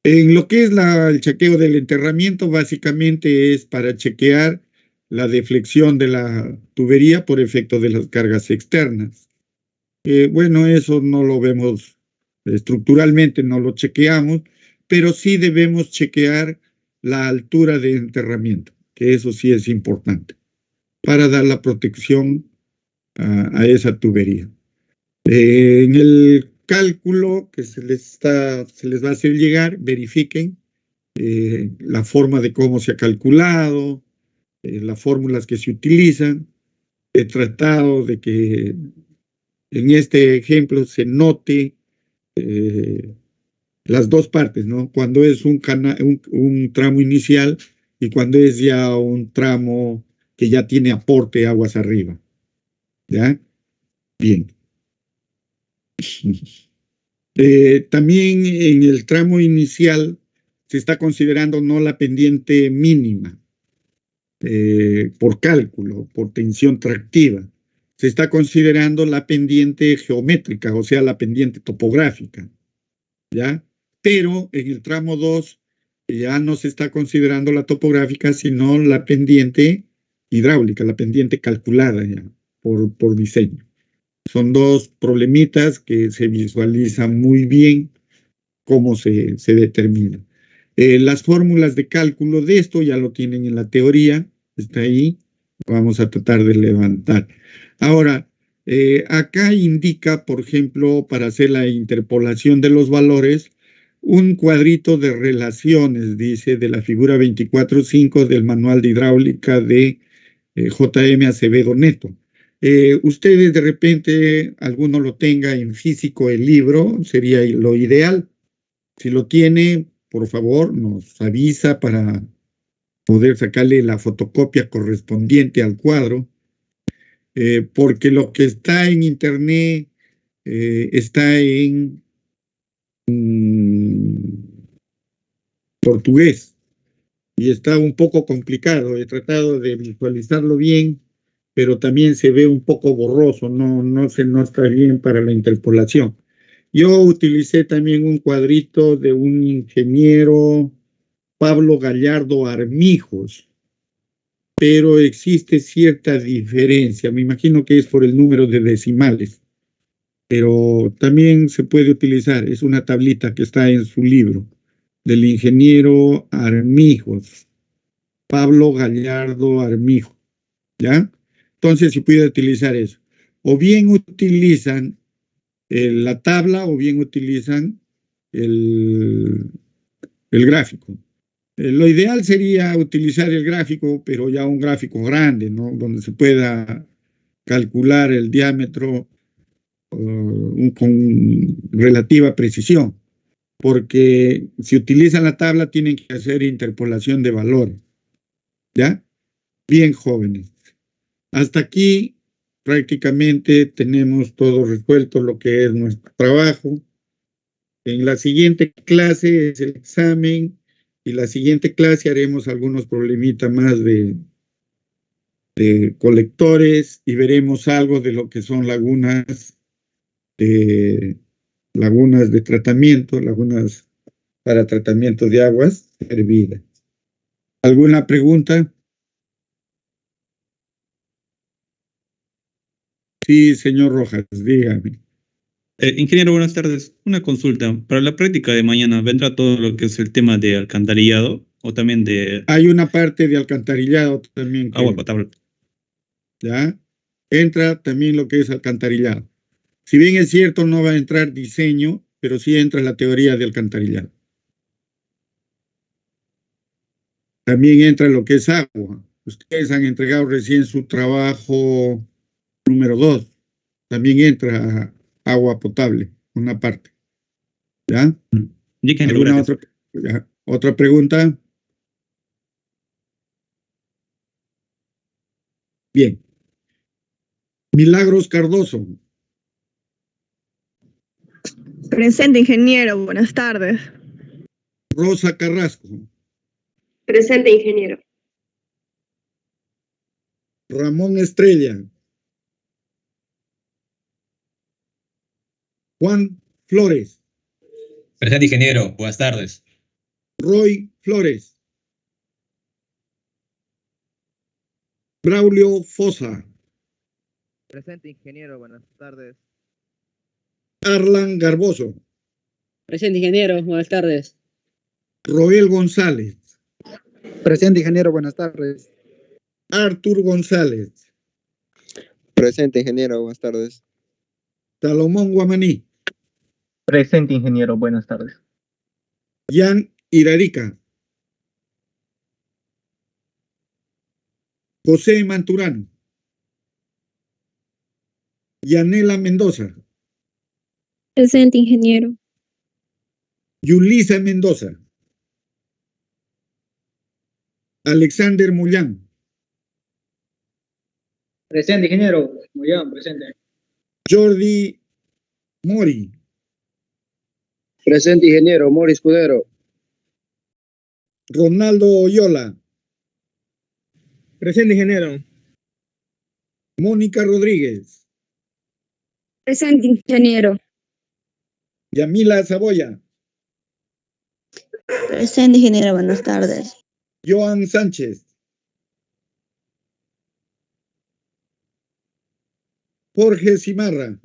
Speaker 1: En lo que es el chequeo del enterramiento, básicamente es para chequear la deflexión de la tubería por efecto de las cargas externas. Bueno, eso no lo vemos estructuralmente, no lo chequeamos, pero sí debemos chequear la altura de enterramiento, que eso sí es importante, para dar la protección a esa tubería. En el cálculo que se les va a hacer llegar, verifiquen la forma de cómo se ha calculado, las fórmulas que se utilizan. He tratado de que en este ejemplo se note las dos partes, ¿no? Cuando es un tramo inicial y cuando es ya un tramo que ya tiene aporte aguas arriba. ¿Ya? Bien. También en el tramo inicial se está considerando no la pendiente mínima por cálculo, por tensión tractiva. Se está considerando la pendiente geométrica, o sea, la pendiente topográfica, ¿ya? Pero en el tramo 2 ya no se está considerando la topográfica, sino la pendiente hidráulica, la pendiente calculada ya por diseño. Son dos problemitas que se visualizan muy bien cómo se determina. Las fórmulas de cálculo de esto ya lo tienen en la teoría, está ahí, vamos a tratar de levantar. Ahora, acá indica, por ejemplo, para hacer la interpolación de los valores, un cuadrito de relaciones, dice, de la figura 24.5 del manual de hidráulica de J.M. Acevedo Neto. Ustedes de repente, alguno lo tenga en físico el libro, sería lo ideal. Si lo tiene, por favor, nos avisa para poder sacarle la fotocopia correspondiente al cuadro, porque lo que está en internet está en portugués y está un poco complicado. He tratado de visualizarlo bien, pero también se ve un poco borroso, no se nota bien para la interpolación. Yo utilicé también un cuadrito de un ingeniero, Pablo Gallardo Armijos, pero existe cierta diferencia. Me imagino que es por el número de decimales, pero también se puede utilizar. Es una tablita que está en su libro del ingeniero Armijos, Pablo Gallardo Armijo, ¿ya? Entonces, si puede utilizar eso. O bien utilizan la tabla o bien utilizan el gráfico. Lo ideal sería utilizar el gráfico, pero ya un gráfico grande, ¿no? Donde se pueda calcular el diámetro con relativa precisión, porque si utilizan la tabla tienen que hacer interpolación de valores, ¿ya? Bien jóvenes. Hasta aquí prácticamente tenemos todo resuelto lo que es nuestro trabajo. En la siguiente clase es el examen y la siguiente clase haremos algunos problemitas más de colectores y veremos algo de lo que son lagunas de tratamiento, lagunas para tratamiento de aguas servidas. ¿Alguna pregunta? Sí, señor Rojas, dígame.
Speaker 2: Ingeniero, buenas tardes. Una consulta. Para la práctica de mañana, ¿vendrá todo lo que es el tema de alcantarillado o también de
Speaker 1: Hay una parte de alcantarillado también
Speaker 2: agua potable?
Speaker 1: ¿ya? Entra también lo que es alcantarillado. Si bien es cierto, no va a entrar diseño, pero sí entra la teoría de alcantarillado. También entra lo que es agua. Ustedes han entregado recién su trabajo número 2. También entra agua potable, una parte. ¿Ya? ¿Alguna otra pregunta? Bien. Milagros Cardoso.
Speaker 3: Presente, ingeniero. Buenas tardes.
Speaker 1: Rosa Carrasco.
Speaker 4: Presente, ingeniero.
Speaker 1: Ramón Estrella. Juan Flores.
Speaker 5: Presente, ingeniero. Buenas tardes.
Speaker 1: Roy Flores. Braulio Fosa.
Speaker 6: Presente, ingeniero. Buenas tardes.
Speaker 1: Arlan Garboso.
Speaker 7: Presente, ingeniero. Buenas tardes.
Speaker 1: Roel González.
Speaker 8: Presente, ingeniero. Buenas tardes.
Speaker 1: Artur González.
Speaker 9: Presente, ingeniero. Buenas tardes.
Speaker 1: Salomón Guamaní.
Speaker 10: Presente, ingeniero. Buenas tardes.
Speaker 1: Jan Irarica. José Manturano. Yanela Mendoza.
Speaker 11: Presente, ingeniero.
Speaker 1: Yulisa Mendoza. Alexander Mullán.
Speaker 12: Presente, ingeniero. Mullán, presente.
Speaker 1: Jordi Mori.
Speaker 9: Presente, ingeniero. Mori Escudero.
Speaker 1: Ronaldo Oyola.
Speaker 12: Presente, ingeniero.
Speaker 1: Mónica Rodríguez.
Speaker 11: Presente, ingeniero.
Speaker 1: Yamila Saboya.
Speaker 11: Presente, ingeniero. Buenas tardes.
Speaker 1: Joan Sánchez. Jorge Cimarra.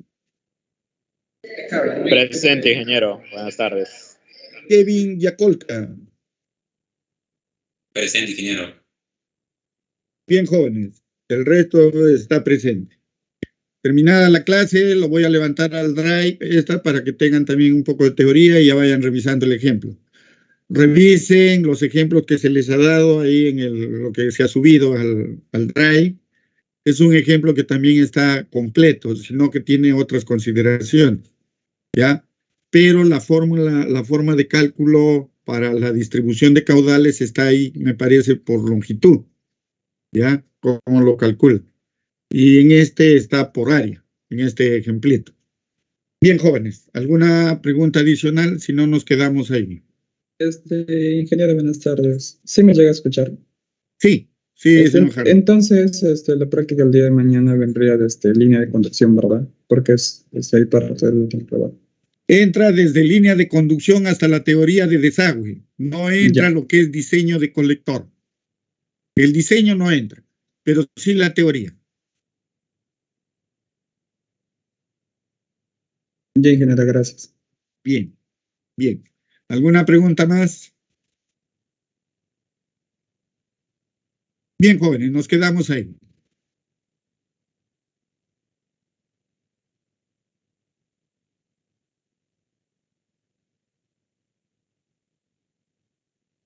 Speaker 13: Presente, ingeniero. Buenas tardes.
Speaker 1: Kevin Yacolca.
Speaker 5: Presente, ingeniero.
Speaker 1: Bien, jóvenes. El resto está presente. Terminada la clase, lo voy a levantar al Drive para que tengan también un poco de teoría y ya vayan revisando el ejemplo. Revisen los ejemplos que se les ha dado ahí en lo que se ha subido al Drive. Es un ejemplo que también está completo, sino que tiene otras consideraciones, ¿ya? Pero la forma de cálculo para la distribución de caudales está ahí, me parece, por longitud, ¿ya? ¿Cómo lo calcula? Y en este está por área, en este ejemplito. Bien, jóvenes, ¿alguna pregunta adicional? Si no, nos quedamos ahí.
Speaker 12: Ingeniero, buenas tardes. ¿Sí me llega a escuchar?
Speaker 1: Sí, señor Jardín.
Speaker 12: Entonces, la práctica el día de mañana vendría desde línea de conducción, ¿verdad? Porque es ahí para hacer el trabajo.
Speaker 1: Entra desde línea de conducción hasta la teoría de desagüe. No entra lo que es diseño de colector. El diseño no entra, pero sí la teoría.
Speaker 12: Ya, ingeniero, gracias.
Speaker 1: Bien, bien. ¿Alguna pregunta más? Bien, jóvenes, nos quedamos ahí.